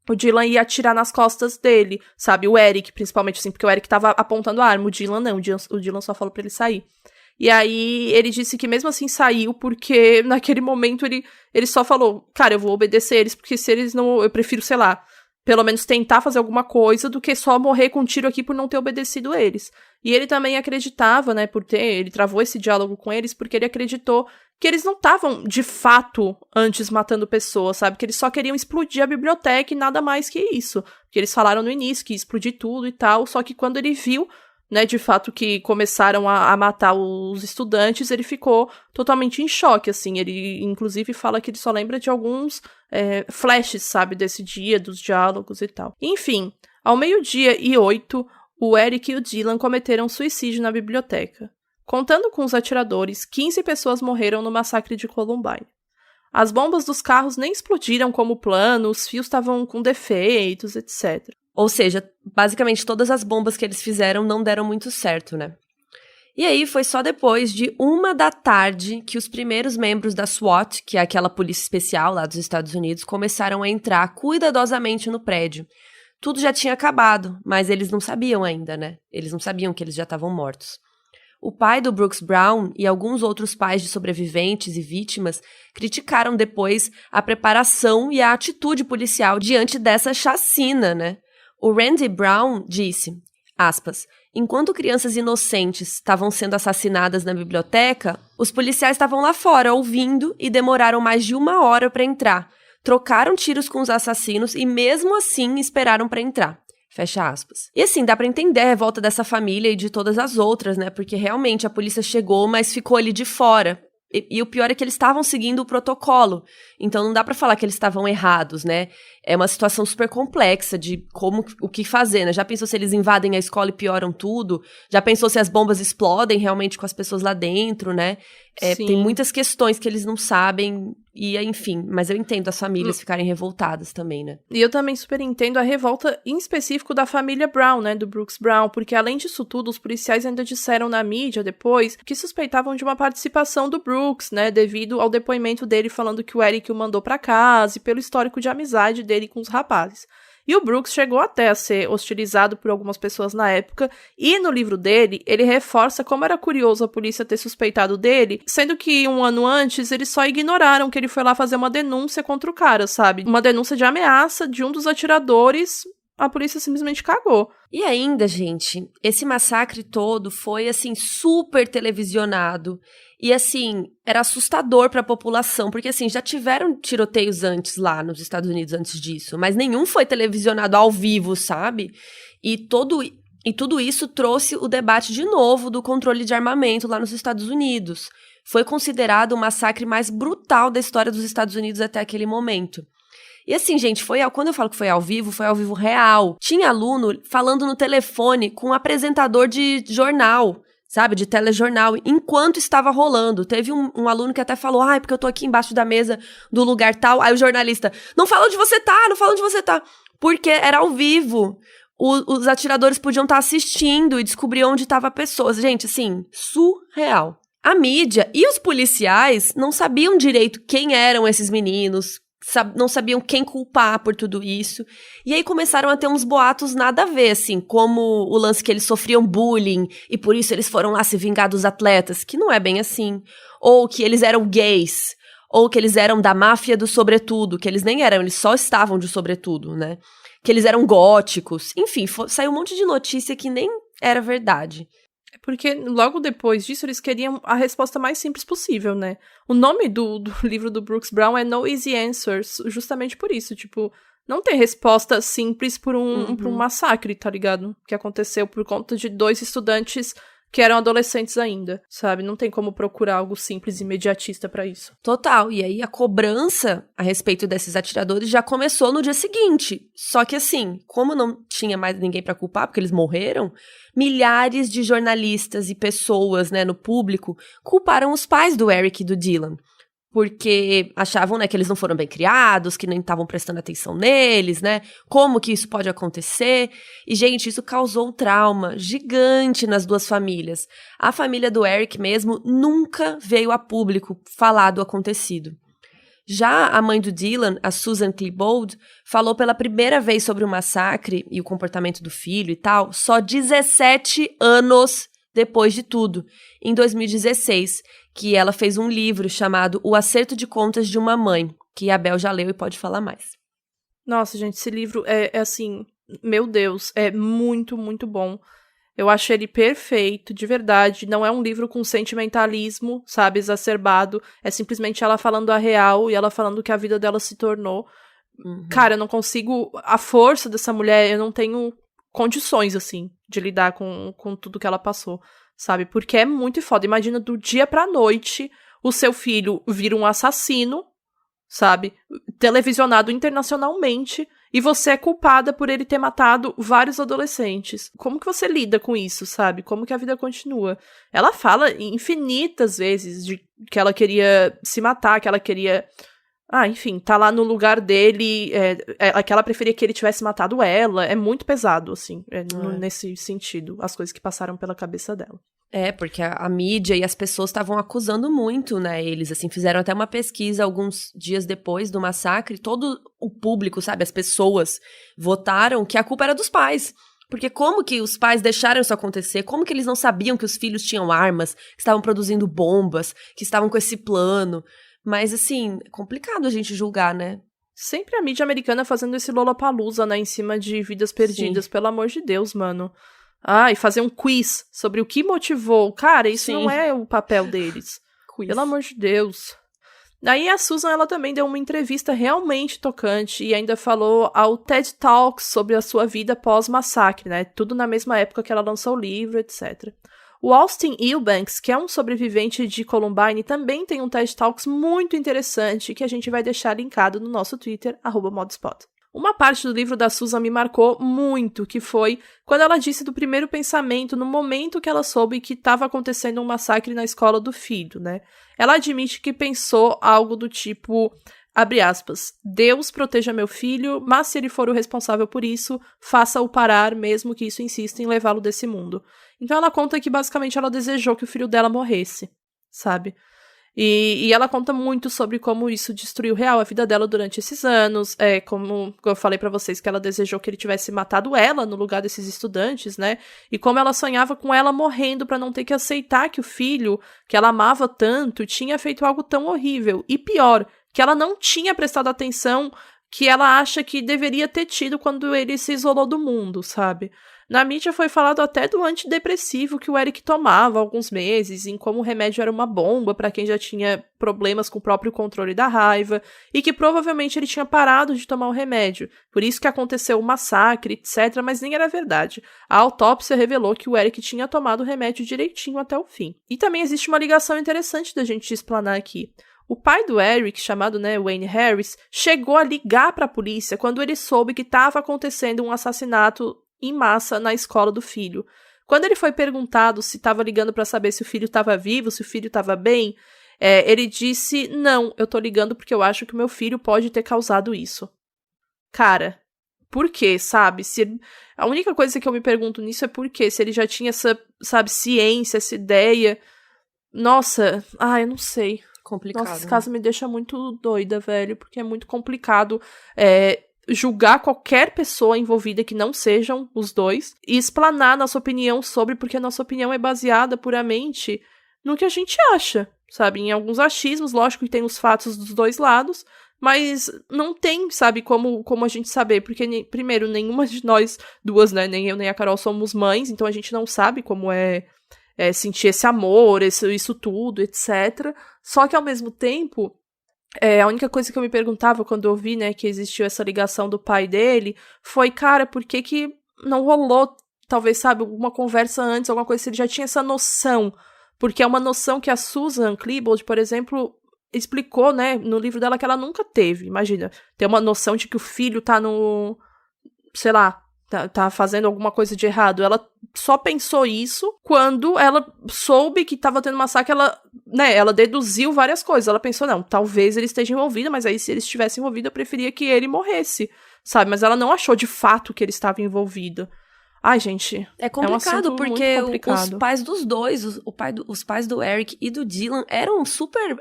A: o Dylan ia atirar nas costas dele, sabe? O Eric, principalmente, assim, porque o Eric tava apontando a arma, o Dylan não, o Dylan só falou pra ele sair. E aí ele disse que mesmo assim saiu, porque naquele momento ele só falou, cara, eu vou obedecer eles, porque se eles não, eu prefiro, sei lá, pelo menos tentar fazer alguma coisa do que só morrer com um tiro aqui por não ter obedecido eles. E ele também acreditava, né, ele travou esse diálogo com eles porque ele acreditou que eles não estavam, de fato, antes matando pessoas, sabe? Que eles só queriam explodir a biblioteca e nada mais que isso. Porque eles falaram no início que ia explodir tudo e tal, só que quando ele viu, né, de fato, que começaram a matar os estudantes, ele ficou totalmente em choque, assim. Ele, inclusive, fala que ele só lembra de alguns flashes, sabe, desse dia, dos diálogos e tal. Enfim, ao 12:08, o Eric e o Dylan cometeram suicídio na biblioteca. Contando com os atiradores, 15 pessoas morreram no massacre de Columbine. As bombas dos carros nem explodiram como plano, os fios estavam com defeitos, etc.
B: Ou seja, basicamente todas as bombas que eles fizeram não deram muito certo, né? E aí foi só depois de 1h que os primeiros membros da SWAT, que é aquela polícia especial lá dos Estados Unidos, começaram a entrar cuidadosamente no prédio. Tudo já tinha acabado, mas eles não sabiam ainda, né? Eles não sabiam que eles já estavam mortos. O pai do Brooks Brown e alguns outros pais de sobreviventes e vítimas criticaram depois a preparação e a atitude policial diante dessa chacina, né? O Randy Brown disse, aspas, enquanto crianças inocentes estavam sendo assassinadas na biblioteca, os policiais estavam lá fora ouvindo e demoraram mais de 1 hora para entrar. Trocaram tiros com os assassinos e mesmo assim esperaram para entrar. Fecha aspas. E assim, dá pra entender a revolta dessa família e de todas as outras, né? Porque realmente a polícia chegou, mas ficou ali de fora. E o pior é que eles estavam seguindo o protocolo. Então não dá pra falar que eles estavam errados, né? É uma situação super complexa de o que fazer, né? Já pensou se eles invadem a escola e pioram tudo? Já pensou se as bombas explodem realmente com as pessoas lá dentro, né? Tem muitas questões que eles não sabem e, enfim, mas eu entendo as famílias ficarem revoltadas também, né?
A: E eu também super entendo a revolta, em específico, da família Brown, né, do Brooks Brown, porque além disso tudo, os policiais ainda disseram na mídia depois que suspeitavam de uma participação do Brooks, né, devido ao depoimento dele falando que o Eric o mandou pra casa e pelo histórico de amizade dele com os rapazes. E o Brooks chegou até a ser hostilizado por algumas pessoas na época, e no livro dele, ele reforça como era curioso a polícia ter suspeitado dele, sendo que 1 ano antes, eles só ignoraram que ele foi lá fazer uma denúncia contra o cara, sabe? Uma denúncia de ameaça de um dos atiradores, a polícia simplesmente cagou.
B: E ainda, gente, esse massacre todo foi, assim, super televisionado. E, assim, era assustador para a população, porque, assim, já tiveram tiroteios antes lá nos Estados Unidos antes disso, mas nenhum foi televisionado ao vivo, sabe? E tudo isso trouxe o debate de novo do controle de armamento lá nos Estados Unidos. Foi considerado o massacre mais brutal da história dos Estados Unidos até aquele momento. E assim, gente, quando eu falo que foi ao vivo real. Tinha aluno falando no telefone com um apresentador de jornal, sabe, de telejornal, enquanto estava rolando. Teve um aluno que até falou, porque eu tô aqui embaixo da mesa do lugar tal. Aí o jornalista, não fala onde você tá. Porque era ao vivo. Os atiradores podiam estar assistindo e descobrir onde estava a pessoa. Gente, assim, surreal. A mídia e os policiais não sabiam direito quem eram esses meninos, não sabiam quem culpar por tudo isso. E aí começaram a ter uns boatos nada a ver, assim, como o lance que eles sofriam bullying e por isso eles foram lá se vingar dos atletas, que não é bem assim. Ou que eles eram gays, ou que eles eram da máfia do sobretudo, que eles nem eram, eles só estavam de sobretudo, né? Que eles eram góticos. Enfim, saiu um monte de notícia que nem era verdade.
A: Porque logo depois disso, eles queriam a resposta mais simples possível, né? O nome do livro do Brooks Brown é No Easy Answers, justamente por isso. Tipo, não tem resposta simples por um massacre, tá ligado? Que aconteceu por conta de 2 estudantes que eram adolescentes ainda, sabe? Não tem como procurar algo simples e imediatista pra isso.
B: Total. E aí a cobrança a respeito desses atiradores já começou no dia seguinte. Só que assim, como não tinha mais ninguém pra culpar, porque eles morreram, milhares de jornalistas e pessoas, né, no público, culparam os pais do Eric e do Dylan. Porque achavam, né, que eles não foram bem criados, que nem estavam prestando atenção neles, né? Como que isso pode acontecer? E, gente, isso causou um trauma gigante nas duas famílias. A família do Eric mesmo nunca veio a público falar do acontecido. Já a mãe do Dylan, a Susan Klebold, falou pela primeira vez sobre o massacre e o comportamento do filho e tal, só 17 anos depois de tudo, em 2016, que ela fez um livro chamado O Acerto de Contas de uma Mãe, que a Bel já leu e pode falar mais.
A: Nossa, gente, esse livro é assim, meu Deus, é muito, muito bom. Eu acho ele perfeito, de verdade. Não é um livro com sentimentalismo, sabe, exacerbado. É simplesmente ela falando a real e ela falando que a vida dela se tornou. Cara, eu não consigo... A força dessa mulher, eu não tenho condições, assim, de lidar com tudo que ela passou, sabe? Porque é muito foda. Imagina, do dia pra noite, o seu filho vira um assassino, sabe? Televisionado internacionalmente, e você é culpada por ele ter matado vários adolescentes. Como que você lida com isso, sabe? Como que a vida continua? Ela fala infinitas vezes de que ela queria se matar, que ela queria... enfim, tá lá no lugar dele, que ela preferia que ele tivesse matado ela. É muito pesado, assim, nesse sentido, as coisas que passaram pela cabeça dela.
B: Porque a mídia e as pessoas estavam acusando muito, né, eles, assim, fizeram até uma pesquisa alguns dias depois do massacre, todo o público, sabe, as pessoas votaram que a culpa era dos pais. Porque como que os pais deixaram isso acontecer? Como que eles não sabiam que os filhos tinham armas, que estavam produzindo bombas, que estavam com esse plano? Mas, assim, é complicado a gente julgar, né?
A: Sempre a mídia americana fazendo esse Lollapalooza, né, em cima de vidas perdidas, Sim. Pelo amor de Deus, mano. E fazer um quiz sobre o que motivou. Cara, isso Sim. Não é o papel deles. Quiz. Pelo amor de Deus. Aí a Susan, ela também deu uma entrevista realmente tocante e ainda falou ao TED Talks sobre a sua vida pós-massacre, né? Tudo na mesma época que ela lançou o livro, etc. O Austin Eubanks, que é um sobrevivente de Columbine, também tem um TED Talks muito interessante que a gente vai deixar linkado no nosso Twitter, @modspot. Uma parte do livro da Susan me marcou muito, que foi quando ela disse do primeiro pensamento no momento que ela soube que estava acontecendo um massacre na escola do filho, né? Ela admite que pensou algo do tipo, abre aspas, Deus proteja meu filho, mas se ele for o responsável por isso, faça-o parar, mesmo que isso insista em levá-lo desse mundo. Então ela conta que basicamente ela desejou que o filho dela morresse, sabe? E ela conta muito sobre como isso destruiu real a vida dela durante esses anos, como eu falei pra vocês que ela desejou que ele tivesse matado ela no lugar desses estudantes, né? E como ela sonhava com ela morrendo pra não ter que aceitar que o filho, que ela amava tanto, tinha feito algo tão horrível. E pior, que ela não tinha prestado atenção que ela acha que deveria ter tido quando ele se isolou do mundo, sabe? Na mídia foi falado até do antidepressivo que o Eric tomava há alguns meses, em como o remédio era uma bomba para quem já tinha problemas com o próprio controle da raiva, e que provavelmente ele tinha parado de tomar o remédio, por isso que aconteceu o massacre, etc., mas nem era verdade. A autópsia revelou que o Eric tinha tomado o remédio direitinho até o fim. E também existe uma ligação interessante da gente explanar aqui. O pai do Eric, chamado Wayne Harris, chegou a ligar para a polícia quando ele soube que estava acontecendo um assassinato em massa na escola do filho. Quando ele foi perguntado se estava ligando para saber se o filho estava vivo, se o filho estava bem, ele disse, não, eu tô ligando porque eu acho que o meu filho pode ter causado isso. Cara, por quê, sabe? A única coisa que eu me pergunto nisso é por quê, se ele já tinha essa, sabe, ciência, essa ideia. Nossa, eu não sei.
B: Complicado.
A: Nossa, esse caso me deixa muito doida, velho, porque é muito complicado julgar qualquer pessoa envolvida que não sejam os dois e explanar nossa opinião sobre, porque a nossa opinião é baseada puramente no que a gente acha, sabe? Em alguns achismos, lógico que tem os fatos dos dois lados, mas não tem, sabe, como a gente saber, porque, primeiro, nenhuma de nós duas, né, nem eu nem a Carol somos mães, então a gente não sabe como é sentir esse amor, isso tudo, etc. Só que, ao mesmo tempo, a única coisa que eu me perguntava quando eu vi, né, que existiu essa ligação do pai dele, foi, cara, por que não rolou talvez, sabe, alguma conversa antes, alguma coisa, se ele já tinha essa noção. Porque é uma noção que a Susan Klebold, por exemplo, explicou, né, no livro dela que ela nunca teve. Imagina, ter uma noção de que o filho tá no, sei lá, tá fazendo alguma coisa de errado. Ela só pensou isso quando ela soube que tava tendo massacre, ela deduziu várias coisas. Ela pensou, não, talvez ele esteja envolvido, mas aí se ele estivesse envolvido, eu preferia que ele morresse, sabe? Mas ela não achou de fato que ele estava envolvido. Ai, gente,
B: é complicado, porque
A: complicado.
B: Os pais dos dois, os pais do Eric e do Dylan eram super,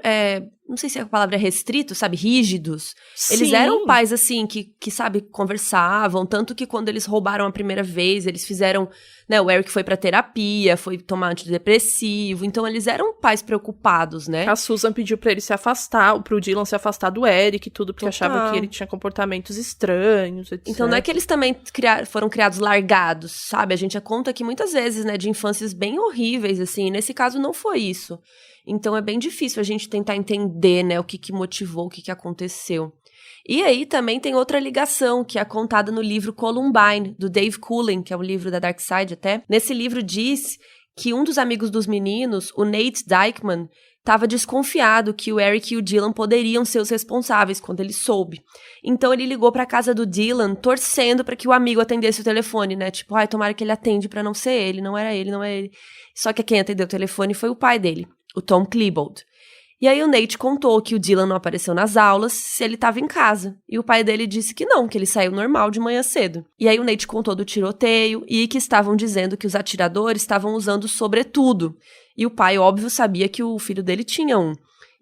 B: não sei se a palavra é restrito, sabe, rígidos.
A: Sim.
B: Eles eram pais, assim, que, sabe, conversavam, tanto que quando eles roubaram a primeira vez, eles fizeram, né, o Eric foi pra terapia, foi tomar antidepressivo, então eles eram pais preocupados, né?
A: A Susan pediu pra ele se afastar, pro Dylan se afastar do Eric e tudo, porque achava que ele tinha comportamentos estranhos, etc.
B: Então não é que eles também foram criados largados, sabe? A gente conta aqui muitas vezes, né, de infâncias bem horríveis, assim, e nesse caso não foi isso. Então é bem difícil a gente tentar entender, né, o que motivou, o que aconteceu. E aí também tem outra ligação, que é contada no livro Columbine, do Dave Cullen, que é um livro da Dark Side até. Nesse livro diz que um dos amigos dos meninos, o Nate Dykeman, estava desconfiado que o Eric e o Dylan poderiam ser os responsáveis quando ele soube. Então ele ligou para a casa do Dylan, torcendo para que o amigo atendesse o telefone, né? Tipo, ai, tomara que ele atende para não ser ele, não era ele, não é ele. Só que quem atendeu o telefone foi o pai dele, o Tom Klebold. E aí o Nate contou que o Dylan não apareceu nas aulas, se ele estava em casa. E o pai dele disse que não, que ele saiu normal de manhã cedo. E aí o Nate contou do tiroteio e que estavam dizendo que os atiradores estavam usando sobretudo. E o pai, óbvio, sabia que o filho dele tinha um.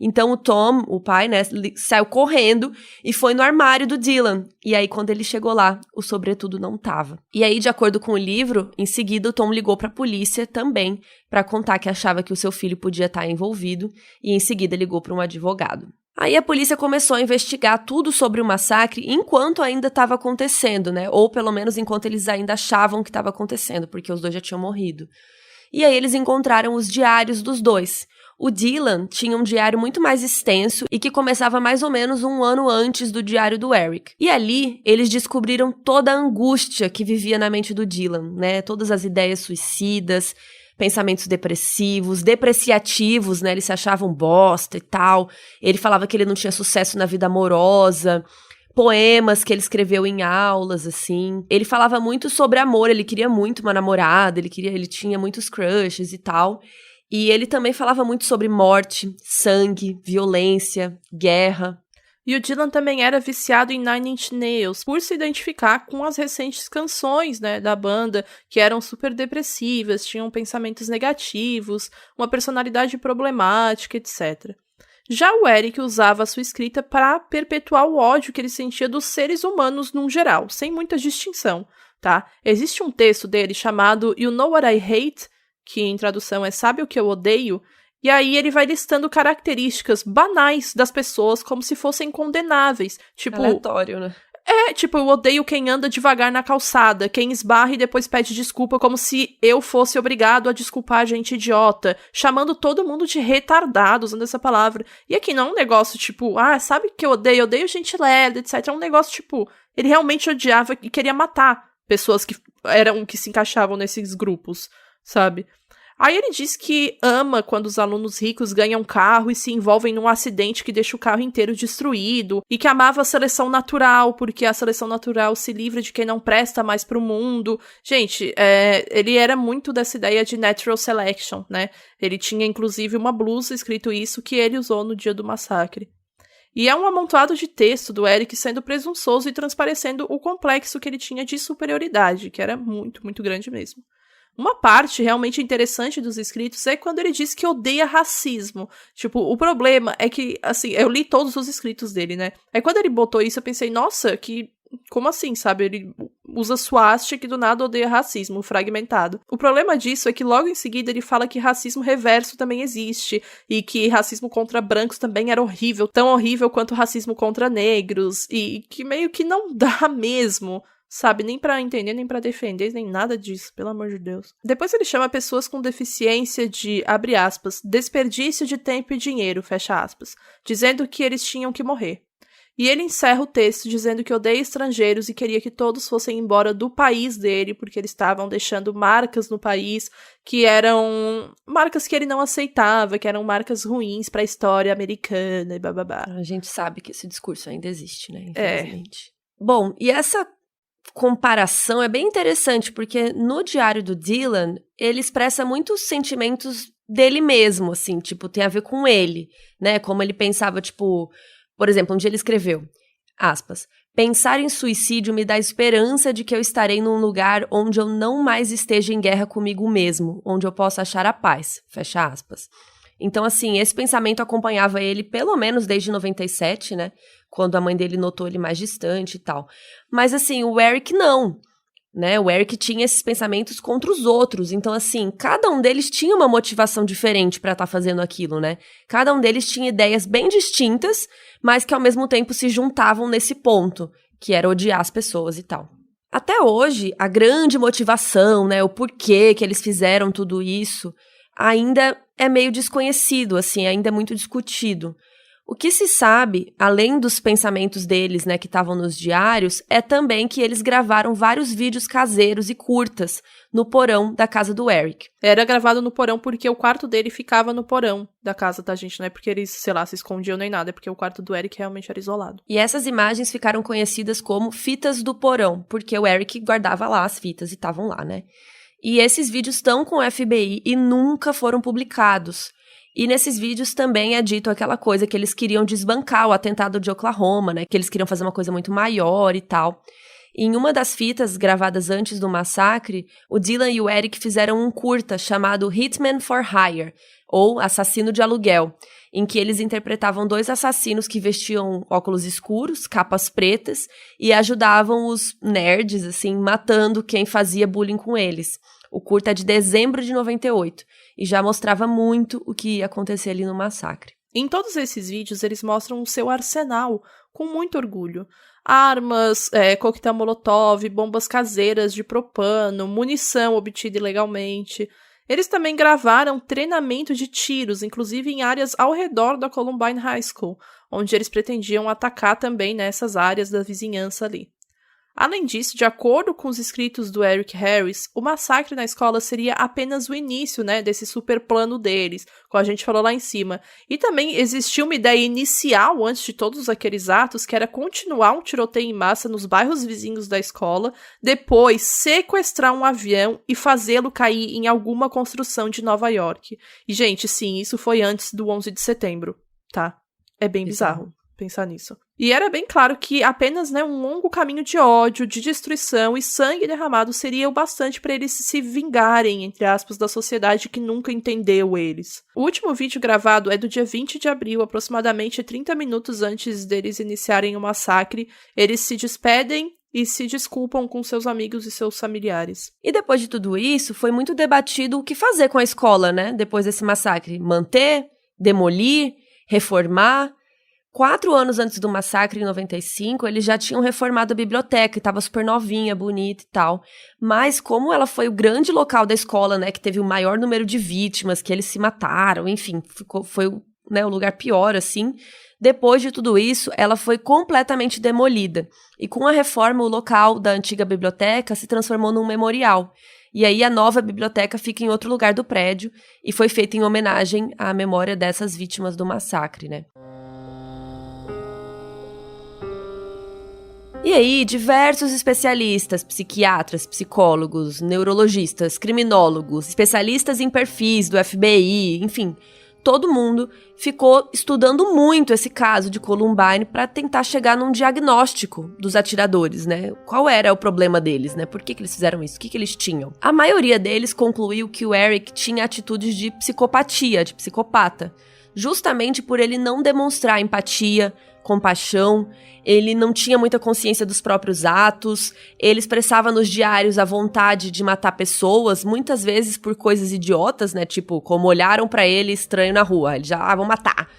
B: Então o Tom, o pai, né, saiu correndo e foi no armário do Dylan. E aí quando ele chegou lá, o sobretudo não tava. E aí, de acordo com o livro, em seguida o Tom ligou pra polícia também pra contar que achava que o seu filho podia estar envolvido. E em seguida ligou pra um advogado. Aí a polícia começou a investigar tudo sobre o massacre enquanto ainda estava acontecendo, né? Ou pelo menos enquanto eles ainda achavam que estava acontecendo, porque os dois já tinham morrido. E aí eles encontraram os diários dos dois. O Dylan tinha um diário muito mais extenso e que começava mais ou menos um ano antes do diário do Eric. E ali, eles descobriram toda a angústia que vivia na mente do Dylan, né? Todas as ideias suicidas, pensamentos depressivos, depreciativos, né? Ele se achava um bosta e tal. Ele falava que ele não tinha sucesso na vida amorosa. Poemas que ele escreveu em aulas, assim. Ele falava muito sobre amor, ele queria muito uma namorada, ele tinha muitos crushes e tal. E ele também falava muito sobre morte, sangue, violência, guerra.
A: E o Dylan também era viciado em Nine Inch Nails, por se identificar com as recentes canções, né, da banda, que eram super depressivas, tinham pensamentos negativos, uma personalidade problemática, etc. Já o Eric usava a sua escrita para perpetuar o ódio que ele sentia dos seres humanos num geral, sem muita distinção, tá? Existe um texto dele chamado You Know What I Hate, que em tradução é Sabe o que eu odeio? E aí ele vai listando características banais das pessoas como se fossem condenáveis. Tipo,
B: aleatório, né?
A: Tipo, eu odeio quem anda devagar na calçada, quem esbarra e depois pede desculpa como se eu fosse obrigado a desculpar a gente idiota, chamando todo mundo de retardado, usando essa palavra. E aqui não é um negócio tipo, sabe que eu odeio gente lerda, etc. É um negócio tipo, ele realmente odiava e queria matar pessoas que se encaixavam nesses grupos, sabe? Aí ele diz que ama quando os alunos ricos ganham carro e se envolvem num acidente que deixa o carro inteiro destruído, e que amava a seleção natural, porque a seleção natural se livra de quem não presta mais pro mundo. Gente, ele era muito dessa ideia de natural selection, né? Ele tinha, inclusive, uma blusa escrito isso que ele usou no dia do massacre. E é um amontoado de texto do Eric sendo presunçoso e transparecendo o complexo que ele tinha de superioridade, que era muito, muito grande mesmo. Uma parte realmente interessante dos escritos é quando ele diz que odeia racismo. Tipo, o problema é que, assim, eu li todos os escritos dele, né? Aí quando ele botou isso, eu pensei, nossa, como assim, sabe? Ele usa swastika e do nada odeia racismo, fragmentado. O problema disso é que logo em seguida ele fala que racismo reverso também existe, e que racismo contra brancos também era horrível, tão horrível quanto racismo contra negros, e que meio que não dá mesmo, sabe, nem pra entender, nem pra defender, nem nada disso, pelo amor de Deus. Depois ele chama pessoas com deficiência de, abre aspas, desperdício de tempo e dinheiro, fecha aspas, dizendo que eles tinham que morrer. E ele encerra o texto dizendo que odeia estrangeiros e queria que todos fossem embora do país dele, porque eles estavam deixando marcas no país que eram marcas que ele não aceitava, que eram marcas ruins para a história americana e bababá.
B: A gente sabe que esse discurso ainda existe, né? Infelizmente. Bom, e essa comparação é bem interessante, porque no diário do Dylan, ele expressa muitos sentimentos dele mesmo, assim, tipo, tem a ver com ele, né? Como ele pensava, tipo... Por exemplo, um dia ele escreveu, aspas, pensar em suicídio me dá esperança de que eu estarei num lugar onde eu não mais esteja em guerra comigo mesmo, onde eu possa achar a paz, fecha aspas. Então, assim, esse pensamento acompanhava ele pelo menos desde 97, né? Quando a mãe dele notou ele mais distante e tal. Mas, assim, o Eric não, né? O Eric tinha esses pensamentos contra os outros. Então, assim, cada um deles tinha uma motivação diferente pra estar fazendo aquilo, né? Cada um deles tinha ideias bem distintas, mas que ao mesmo tempo se juntavam nesse ponto, que era odiar as pessoas e tal. Até hoje, a grande motivação, né, o porquê que eles fizeram tudo isso, ainda é meio desconhecido, assim, ainda é muito discutido. O que se sabe, além dos pensamentos deles, né, que estavam nos diários, é também que eles gravaram vários vídeos caseiros e curtas no porão da casa do Eric.
A: Era gravado no porão porque o quarto dele ficava no porão da casa da gente, não é porque eles, sei lá, se escondiam nem nada, é porque o quarto do Eric realmente era isolado.
B: E essas imagens ficaram conhecidas como fitas do porão, porque o Eric guardava lá as fitas e estavam lá, né? E esses vídeos estão com o FBI e nunca foram publicados. E nesses vídeos também é dito aquela coisa que eles queriam desbancar o atentado de Oklahoma, né? Que eles queriam fazer uma coisa muito maior e tal. E em uma das fitas gravadas antes do massacre, o Dylan e o Eric fizeram um curta chamado Hitman for Hire, ou Assassino de Aluguel, em que eles interpretavam 2 assassinos que vestiam óculos escuros, capas pretas, e ajudavam os nerds, assim, matando quem fazia bullying com eles. O curta é de dezembro de 98 e já mostrava muito o que ia acontecer ali no massacre.
A: Em todos esses vídeos, eles mostram o seu arsenal com muito orgulho. Armas, coquetel molotov, bombas caseiras de propano, munição obtida ilegalmente. Eles também gravaram treinamento de tiros, inclusive em áreas ao redor da Columbine High School, onde eles pretendiam atacar também nessas áreas da vizinhança ali. Além disso, de acordo com os escritos do Eric Harris, o massacre na escola seria apenas o início, né, desse super plano deles, como a gente falou lá em cima. E também existia uma ideia inicial, antes de todos aqueles atos, que era continuar um tiroteio em massa nos bairros vizinhos da escola, depois sequestrar um avião e fazê-lo cair em alguma construção de Nova York. E, gente, sim, isso foi antes do 11 de setembro, tá? É bem bizarro pensar nisso. E era bem claro que apenas, né, um longo caminho de ódio, de destruição e sangue derramado seria o bastante para eles se vingarem, entre aspas, da sociedade que nunca entendeu eles. O último vídeo gravado é do dia 20 de abril, aproximadamente 30 minutos antes deles iniciarem o massacre. Eles se despedem e se desculpam com seus amigos e seus familiares.
B: E depois de tudo isso, foi muito debatido o que fazer com a escola, né, depois desse massacre. Manter? Demolir? Reformar? 4 anos antes do massacre, em 95, eles já tinham reformado a biblioteca, e estava super novinha, bonita e tal. Mas como ela foi o grande local da escola, né, que teve o maior número de vítimas, que eles se mataram, enfim, foi, né, o lugar pior, assim. Depois de tudo isso, ela foi completamente demolida. E com a reforma, o local da antiga biblioteca se transformou num memorial. E aí a nova biblioteca fica em outro lugar do prédio e foi feita em homenagem à memória dessas vítimas do massacre, né? E aí, diversos especialistas, psiquiatras, psicólogos, neurologistas, criminólogos, especialistas em perfis do FBI, enfim, todo mundo ficou estudando muito esse caso de Columbine para tentar chegar num diagnóstico dos atiradores, né? Qual era o problema deles, né? Por que eles fizeram isso? O que eles tinham? A maioria deles concluiu que o Eric tinha atitudes de psicopatia, de psicopata, justamente por ele não demonstrar empatia, compaixão, ele não tinha muita consciência dos próprios atos, ele expressava nos diários a vontade de matar pessoas, muitas vezes por coisas idiotas, né, tipo, como olharam pra ele estranho na rua, ele já, vão matar.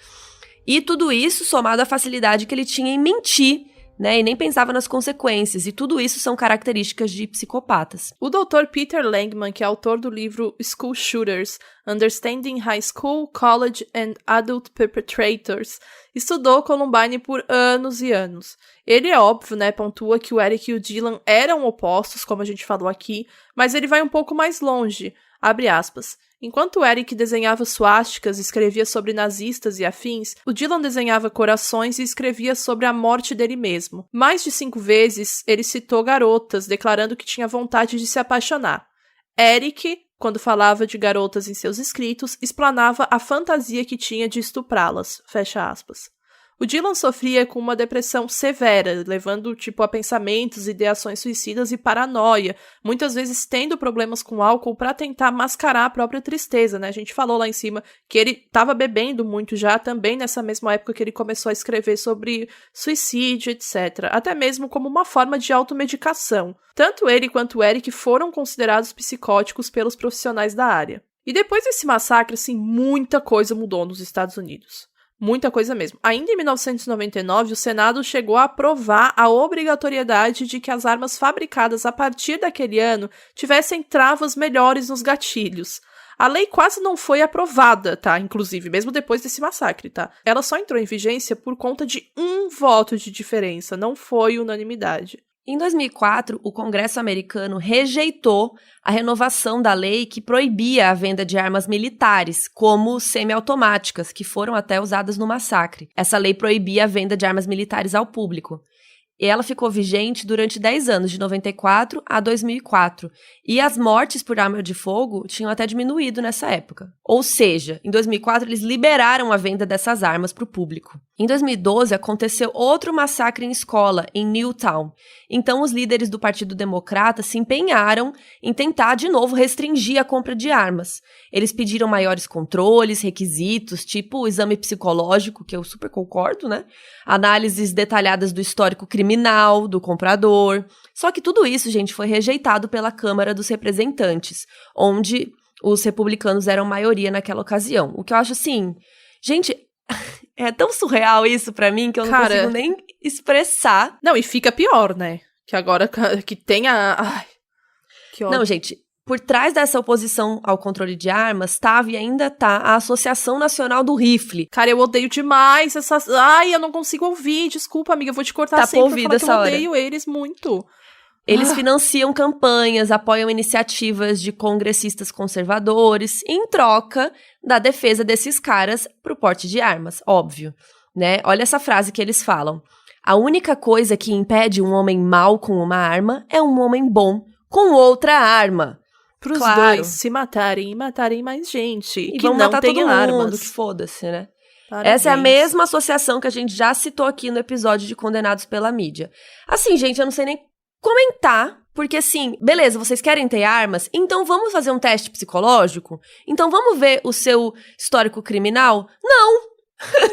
B: E tudo isso somado à facilidade que ele tinha em mentir, né? E nem pensava nas consequências. E tudo isso são características de psicopatas.
A: O Dr. Peter Langman, que é autor do livro School Shooters, Understanding High School, College and Adult Perpetrators, estudou Columbine por anos e anos. Ele, é óbvio, né, pontua que o Eric e o Dylan eram opostos, como a gente falou aqui, mas ele vai um pouco mais longe. Abre aspas. Enquanto o Eric desenhava suásticas e escrevia sobre nazistas e afins, o Dylan desenhava corações e escrevia sobre a morte dele mesmo. Mais de 5 vezes, ele citou garotas, declarando que tinha vontade de se apaixonar. Eric, quando falava de garotas em seus escritos, explanava a fantasia que tinha de estuprá-las. Fecha aspas. O Dylan sofria com uma depressão severa, levando, a pensamentos, ideações suicidas e paranoia, muitas vezes tendo problemas com álcool para tentar mascarar a própria tristeza, né? A gente falou lá em cima que ele estava bebendo muito já, também nessa mesma época que ele começou a escrever sobre suicídio, etc. Até mesmo como uma forma de automedicação. Tanto ele quanto o Eric foram considerados psicóticos pelos profissionais da área. E depois desse massacre, muita coisa mudou nos Estados Unidos. Muita coisa mesmo. Ainda em 1999, o Senado chegou a aprovar a obrigatoriedade de que as armas fabricadas a partir daquele ano tivessem travas melhores nos gatilhos. A lei quase não foi aprovada, tá? Inclusive, mesmo depois desse massacre, tá? Ela só entrou em vigência por conta de 1 voto de diferença, não foi unanimidade.
B: Em 2004, o Congresso americano rejeitou a renovação da lei que proibia a venda de armas militares, como semiautomáticas, que foram até usadas no massacre. Essa lei proibia a venda de armas militares ao público. E ela ficou vigente durante 10 anos, de 94 a 2004. E as mortes por arma de fogo tinham até diminuído nessa época. Ou seja, em 2004 eles liberaram a venda dessas armas para o público. Em 2012 aconteceu outro massacre em escola, em Newtown. Então os líderes do Partido Democrata se empenharam em tentar de novo restringir a compra de armas. Eles pediram maiores controles, requisitos, tipo o exame psicológico, que eu super concordo, né? Análises detalhadas do histórico criminal do comprador. Só que tudo isso, gente, foi rejeitado pela Câmara dos Representantes, onde os republicanos eram maioria naquela ocasião. O que eu acho assim, gente, é tão surreal isso pra mim que eu não consigo nem expressar.
A: Não, e fica pior, né? Que agora que tem a... Ai, que ódio.
B: Não, gente, por trás dessa oposição ao controle de armas estava e ainda tá a Associação Nacional do Rifle.
A: Cara, eu odeio demais essas... Ai, eu não consigo ouvir. Desculpa, amiga, eu vou te cortar sempre pra falar que eu odeio eles muito.
B: Eles financiam campanhas, apoiam iniciativas de congressistas conservadores, em troca da defesa desses caras pro porte de armas, óbvio, né? Olha essa frase que eles falam. A única coisa que impede um homem mau com uma arma é um homem bom com outra arma.
A: Pros dois se matarem e matarem mais gente.
B: E
A: que
B: vão
A: não
B: matar
A: tenha
B: todo mundo,
A: armas.
B: que foda-se, né?
A: Parabéns.
B: Essa é a mesma associação que a gente já citou aqui no episódio de Condenados pela Mídia. Assim, gente, eu não sei nem comentar, porque assim, beleza, vocês querem ter armas? Então vamos fazer um teste psicológico? Então vamos ver o seu histórico criminal? Não!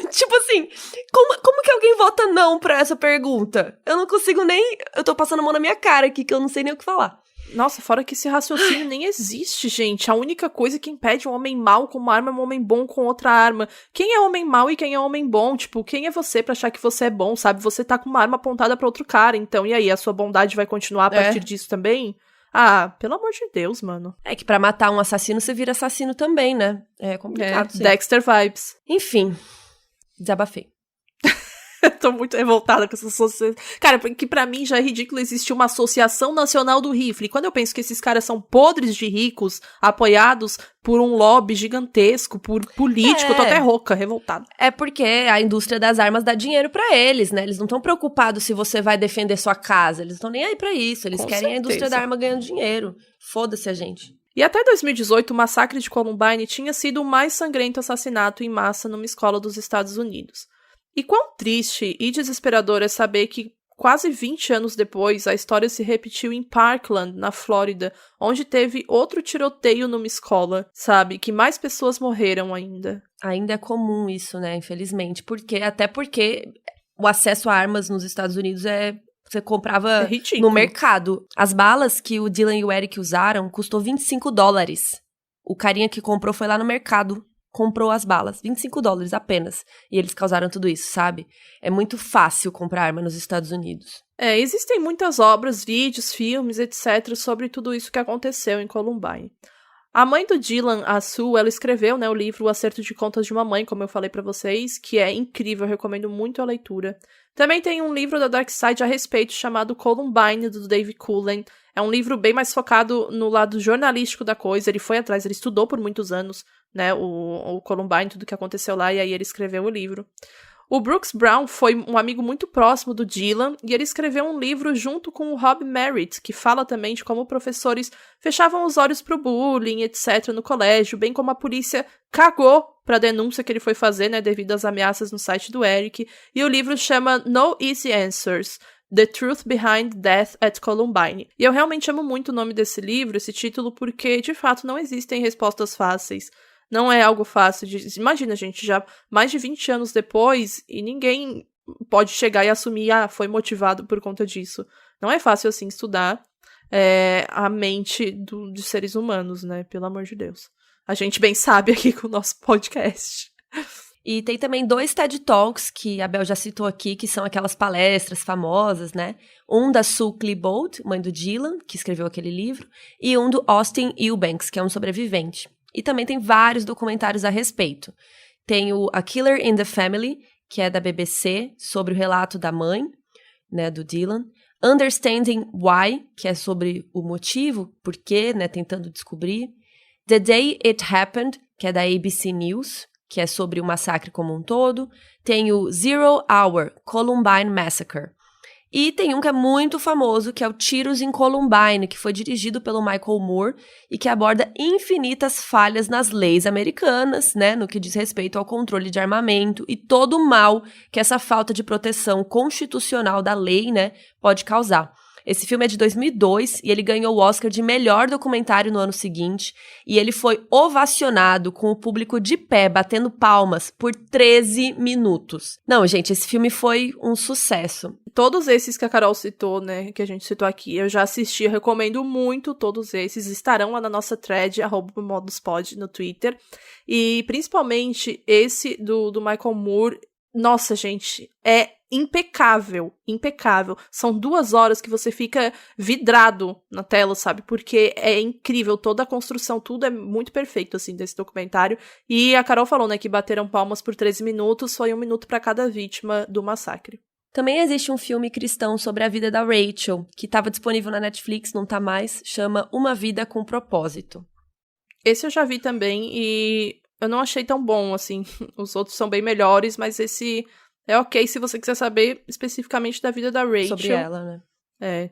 B: Tipo assim, como que alguém vota não pra essa pergunta? Eu não consigo nem... Eu tô passando a mão na minha cara aqui, que eu não sei nem o que falar.
A: Nossa, fora que esse raciocínio nem existe, gente. A única coisa que impede um homem mau com uma arma é um homem bom com outra arma. Quem é homem mau e quem é homem bom? Tipo, quem é você pra achar que você é bom, sabe? Você tá com uma arma apontada pra outro cara, então e aí? A sua bondade vai continuar a partir disso também? Ah, pelo amor de Deus, mano.
B: É que pra matar um assassino, você vira assassino também, né? É complicado.
A: Dexter vibes.
B: Enfim, desabafei.
A: Eu tô muito revoltada com essa associação. Cara, porque pra mim já é ridículo existir uma Associação Nacional do Rifle. Quando eu penso que esses caras são podres de ricos, apoiados por um lobby gigantesco, por político, eu tô até rouca, revoltada.
B: É porque a indústria das armas dá dinheiro pra eles, né? Eles não estão preocupados se você vai defender sua casa. Eles estão nem aí pra isso. Eles querem a indústria da arma ganhando dinheiro. Foda-se a gente.
A: E até 2018, o massacre de Columbine tinha sido o mais sangrento assassinato em massa numa escola dos Estados Unidos. E quão triste e desesperador é saber que, quase 20 anos depois, a história se repetiu em Parkland, na Flórida, onde teve outro tiroteio numa escola, sabe? Que mais pessoas morreram ainda.
B: Ainda é comum isso, né? Infelizmente. Até porque o acesso a armas nos Estados Unidos você comprava no mercado. As balas que o Dylan e o Eric usaram custou $25. O carinha que comprou foi lá no mercado comprou as balas. $25 apenas. E eles causaram tudo isso, sabe? É muito fácil comprar arma nos Estados Unidos.
A: Existem muitas obras, vídeos, filmes, etc. sobre tudo isso que aconteceu em Columbine. A mãe do Dylan, a Sue, ela escreveu, né, o livro O Acerto de Contas de uma Mãe, como eu falei pra vocês, que é incrível, eu recomendo muito a leitura. Também tem um livro da Dark Side a respeito, chamado Columbine, do Dave Cullen. É um livro bem mais focado no lado jornalístico da coisa, ele foi atrás, ele estudou por muitos anos, né, o Columbine, tudo que aconteceu lá, e aí ele escreveu o livro. O Brooks Brown foi um amigo muito próximo do Dylan, e ele escreveu um livro junto com o Rob Merritt, que fala também de como professores fechavam os olhos pro bullying, etc., no colégio, bem como a polícia cagou pra denúncia que ele foi fazer, né, devido às ameaças no site do Eric, e o livro chama No Easy Answers, The Truth Behind Death at Columbine. E eu realmente amo muito o nome desse livro, esse título, porque, de fato, não existem respostas fáceis. Não é algo fácil de... Imagina, gente, já mais de 20 anos depois, e ninguém pode chegar e assumir, foi motivado por conta disso. Não é fácil, assim, estudar a mente de seres humanos, né? Pelo amor de Deus. A gente bem sabe aqui com o nosso podcast.
B: E tem também 2 TED Talks, que a Bel já citou aqui, que são aquelas palestras famosas, né? Um da Sue Klebold, mãe do Dylan, que escreveu aquele livro, e um do Austin Eubanks, que é um sobrevivente. E também tem vários documentários a respeito. Tem o A Killer in the Family, que é da BBC, sobre o relato da mãe, né, do Dylan. Understanding Why, que é sobre o motivo, porquê, né, tentando descobrir. The Day It Happened, que é da ABC News, que é sobre o massacre como um todo. Tem o Zero Hour, Columbine Massacre. E tem um que é muito famoso, que é o Tiros em Columbine, que foi dirigido pelo Michael Moore e que aborda infinitas falhas nas leis americanas, né, no que diz respeito ao controle de armamento e todo o mal que essa falta de proteção constitucional da lei, né, pode causar. Esse filme é de 2002 e ele ganhou o Oscar de melhor documentário no ano seguinte e ele foi ovacionado com o público de pé, batendo palmas, por 13 minutos. Não, gente, esse filme foi um sucesso.
A: Todos esses que a Carol citou, né, que a gente citou aqui, eu já assisti, eu recomendo muito todos esses, estarão lá na nossa thread, @moduspod no Twitter, e principalmente esse do Michael Moore, nossa, gente, é impecável, impecável. São 2 horas que você fica vidrado na tela, sabe? Porque é incrível, toda a construção, tudo é muito perfeito, assim, desse documentário. E a Carol falou, né, que bateram palmas por 13 minutos, foi 1 minuto para cada vítima do massacre.
B: Também existe um filme cristão sobre a vida da Rachel, que estava disponível na Netflix, não tá mais, chama Uma Vida com Propósito.
A: Esse eu já vi também e eu não achei tão bom, assim. Os outros são bem melhores, mas esse é ok se você quiser saber especificamente da vida da Rachel.
B: Sobre ela, né?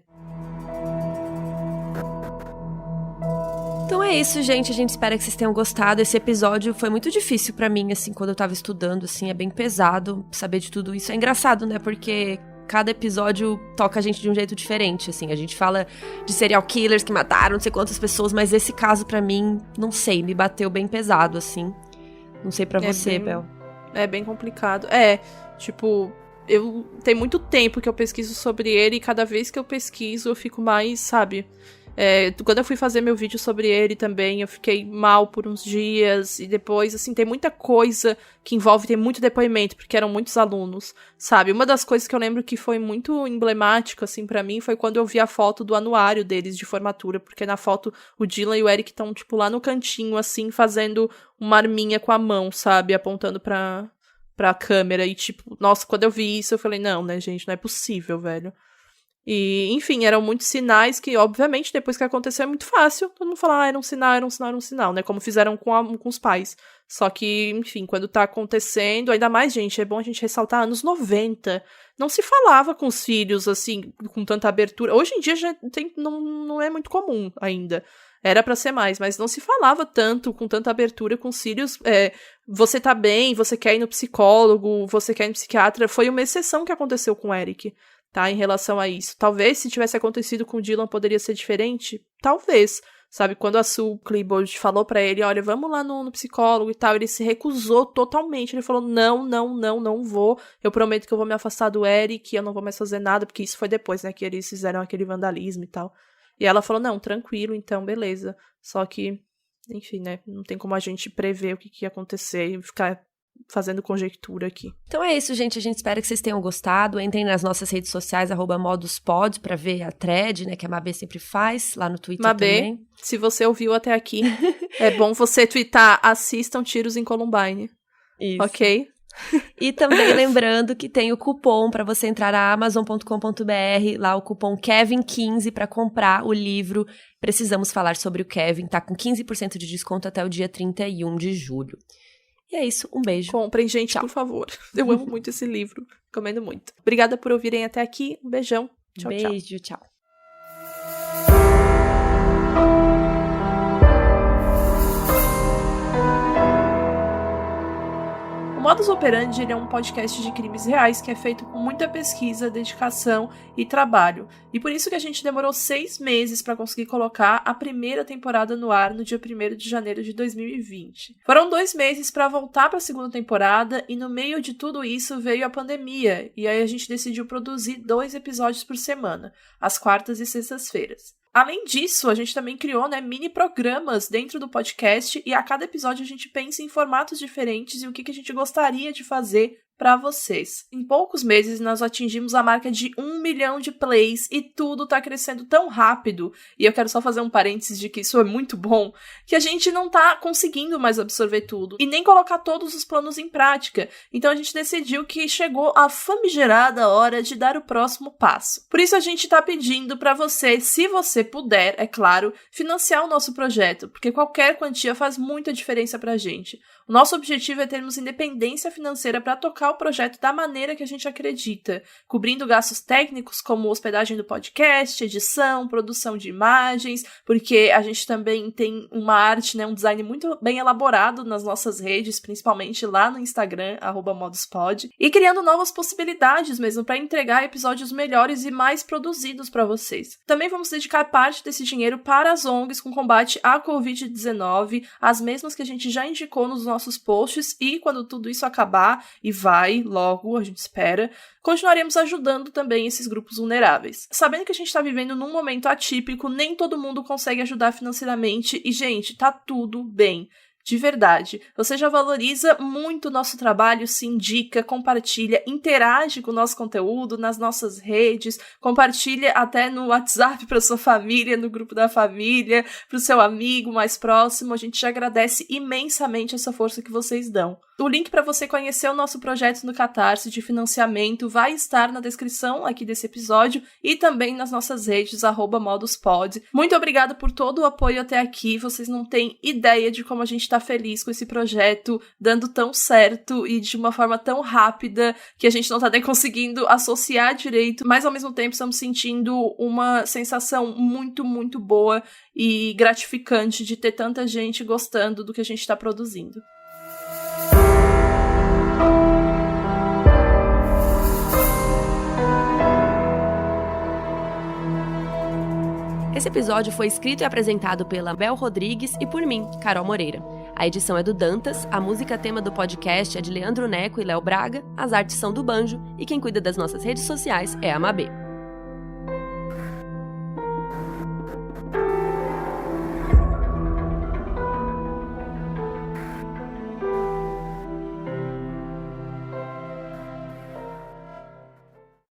B: Então é isso, gente. A gente espera que vocês tenham gostado. Esse episódio foi muito difícil pra mim, assim, quando eu tava estudando, assim. É bem pesado saber de tudo isso. É engraçado, né? Porque cada episódio toca a gente de um jeito diferente, assim. A gente fala de serial killers que mataram não sei quantas pessoas, mas esse caso, pra mim, não sei, me bateu bem pesado, assim. Não sei pra você, Bel.
A: É bem complicado. Tipo, tem muito tempo que eu pesquiso sobre ele e cada vez que eu pesquiso eu fico mais, sabe... Quando eu fui fazer meu vídeo sobre ele também, eu fiquei mal por uns dias, e depois, assim, tem muita coisa que envolve, tem muito depoimento, porque eram muitos alunos, sabe? Uma das coisas que eu lembro que foi muito emblemático, assim, pra mim, foi quando eu vi a foto do anuário deles de formatura, porque na foto o Dylan e o Eric estão, tipo, lá no cantinho, assim, fazendo uma arminha com a mão, sabe? Apontando pra câmera, e tipo, nossa, quando eu vi isso, eu falei, não, né, gente, não é possível, velho. E, enfim, eram muitos sinais que, obviamente, depois que aconteceu é muito fácil. Todo mundo fala, era um sinal, né? Como fizeram com os pais. Só que, enfim, quando tá acontecendo, ainda mais, gente, é bom a gente ressaltar, anos 90, não se falava com os filhos, assim, com tanta abertura. Hoje em dia já não é muito comum ainda. Era pra ser mais, mas não se falava tanto, com tanta abertura com os filhos. Você tá bem, você quer ir no psicólogo, você quer ir no psiquiatra. Foi uma exceção que aconteceu com o Eric. Tá, em relação a isso. Talvez, se tivesse acontecido com o Dylan, poderia ser diferente? Talvez. Sabe, quando a Sue Klebold falou pra ele, olha, vamos lá no psicólogo e tal, ele se recusou totalmente. Ele falou, não vou. Eu prometo que eu vou me afastar do Eric, eu não vou mais fazer nada, porque isso foi depois, né, que eles fizeram aquele vandalismo e tal. E ela falou, não, tranquilo, então, beleza. Só que, enfim, né, não tem como a gente prever o que ia acontecer e ficar fazendo conjectura aqui.
B: Então é isso, gente. A gente espera que vocês tenham gostado. Entrem nas nossas redes sociais, @moduspod, pra ver a thread, né, que a Mabê sempre faz, lá no Twitter também.
A: Mabê, se você ouviu até aqui, é bom você twittar, assistam Tiros em Columbine.
B: Isso.
A: Ok?
B: E também lembrando que tem o cupom para você entrar na amazon.com.br, lá o cupom Kevin15 para comprar o livro Precisamos Falar sobre o Kevin. Tá com 15% de desconto até o dia 31 de julho. E é isso, um beijo.
A: Comprem, gente,
B: Tchau.
A: por favor. Eu amo muito esse livro, recomendo muito. Obrigada por ouvirem até aqui, um beijão. Tchau, tchau.
B: Beijo, tchau.
A: O Modus Operandi ele é um podcast de crimes reais que é feito com muita pesquisa, dedicação e trabalho. E por isso que a gente demorou 6 meses para conseguir colocar a primeira temporada no ar no dia 1º de janeiro de 2020. Foram 2 meses para voltar para a segunda temporada e no meio de tudo isso veio a pandemia. E aí a gente decidiu produzir 2 episódios por semana, às quartas e sextas-feiras. Além disso, a gente também criou, mini programas dentro do podcast e a cada episódio a gente pensa em formatos diferentes e o que a gente gostaria de fazer para vocês. Em poucos meses nós atingimos a marca de 1 milhão de plays e tudo tá crescendo tão rápido, e eu quero só fazer um parênteses de que isso é muito bom, que a gente não tá conseguindo mais absorver tudo e nem colocar todos os planos em prática. Então a gente decidiu que chegou a famigerada hora de dar o próximo passo. Por isso a gente tá pedindo para você, se você puder, é claro, financiar o nosso projeto, porque qualquer quantia faz muita diferença pra gente. O nosso objetivo é termos independência financeira para tocar o projeto da maneira que a gente acredita, cobrindo gastos técnicos como hospedagem do podcast, edição, produção de imagens, porque a gente também tem uma arte, um design muito bem elaborado nas nossas redes, principalmente lá no Instagram, @moduspod, e criando novas possibilidades mesmo para entregar episódios melhores e mais produzidos para vocês. Também vamos dedicar parte desse dinheiro para as ONGs com combate à Covid-19, as mesmas que a gente já indicou nos nossos posts, e quando tudo isso acabar, e vai logo, a gente espera, continuaremos ajudando também esses grupos vulneráveis. Sabendo que a gente está vivendo num momento atípico, nem todo mundo consegue ajudar financeiramente e, gente, tá tudo bem. De verdade, você já valoriza muito o nosso trabalho, se indica, compartilha, interage com o nosso conteúdo nas nossas redes, compartilha até no WhatsApp para sua família, no grupo da família, para o seu amigo mais próximo. A gente já agradece imensamente essa força que vocês dão. O link para você conhecer o nosso projeto no Catarse de financiamento vai estar na descrição aqui desse episódio e também nas nossas redes, @moduspod. Muito obrigada por todo o apoio até aqui. Vocês não têm ideia de como a gente está feliz com esse projeto, dando tão certo e de uma forma tão rápida que a gente não está nem conseguindo associar direito, mas ao mesmo tempo estamos sentindo uma sensação muito, muito boa e gratificante de ter tanta gente gostando do que a gente está produzindo.
B: Esse episódio foi escrito e apresentado pela Bel Rodrigues e por mim, Carol Moreira. A edição é do Dantas, a música tema do podcast é de Leandro Neco e Léo Braga, as artes são do Banjo e quem cuida das nossas redes sociais é a Mabê.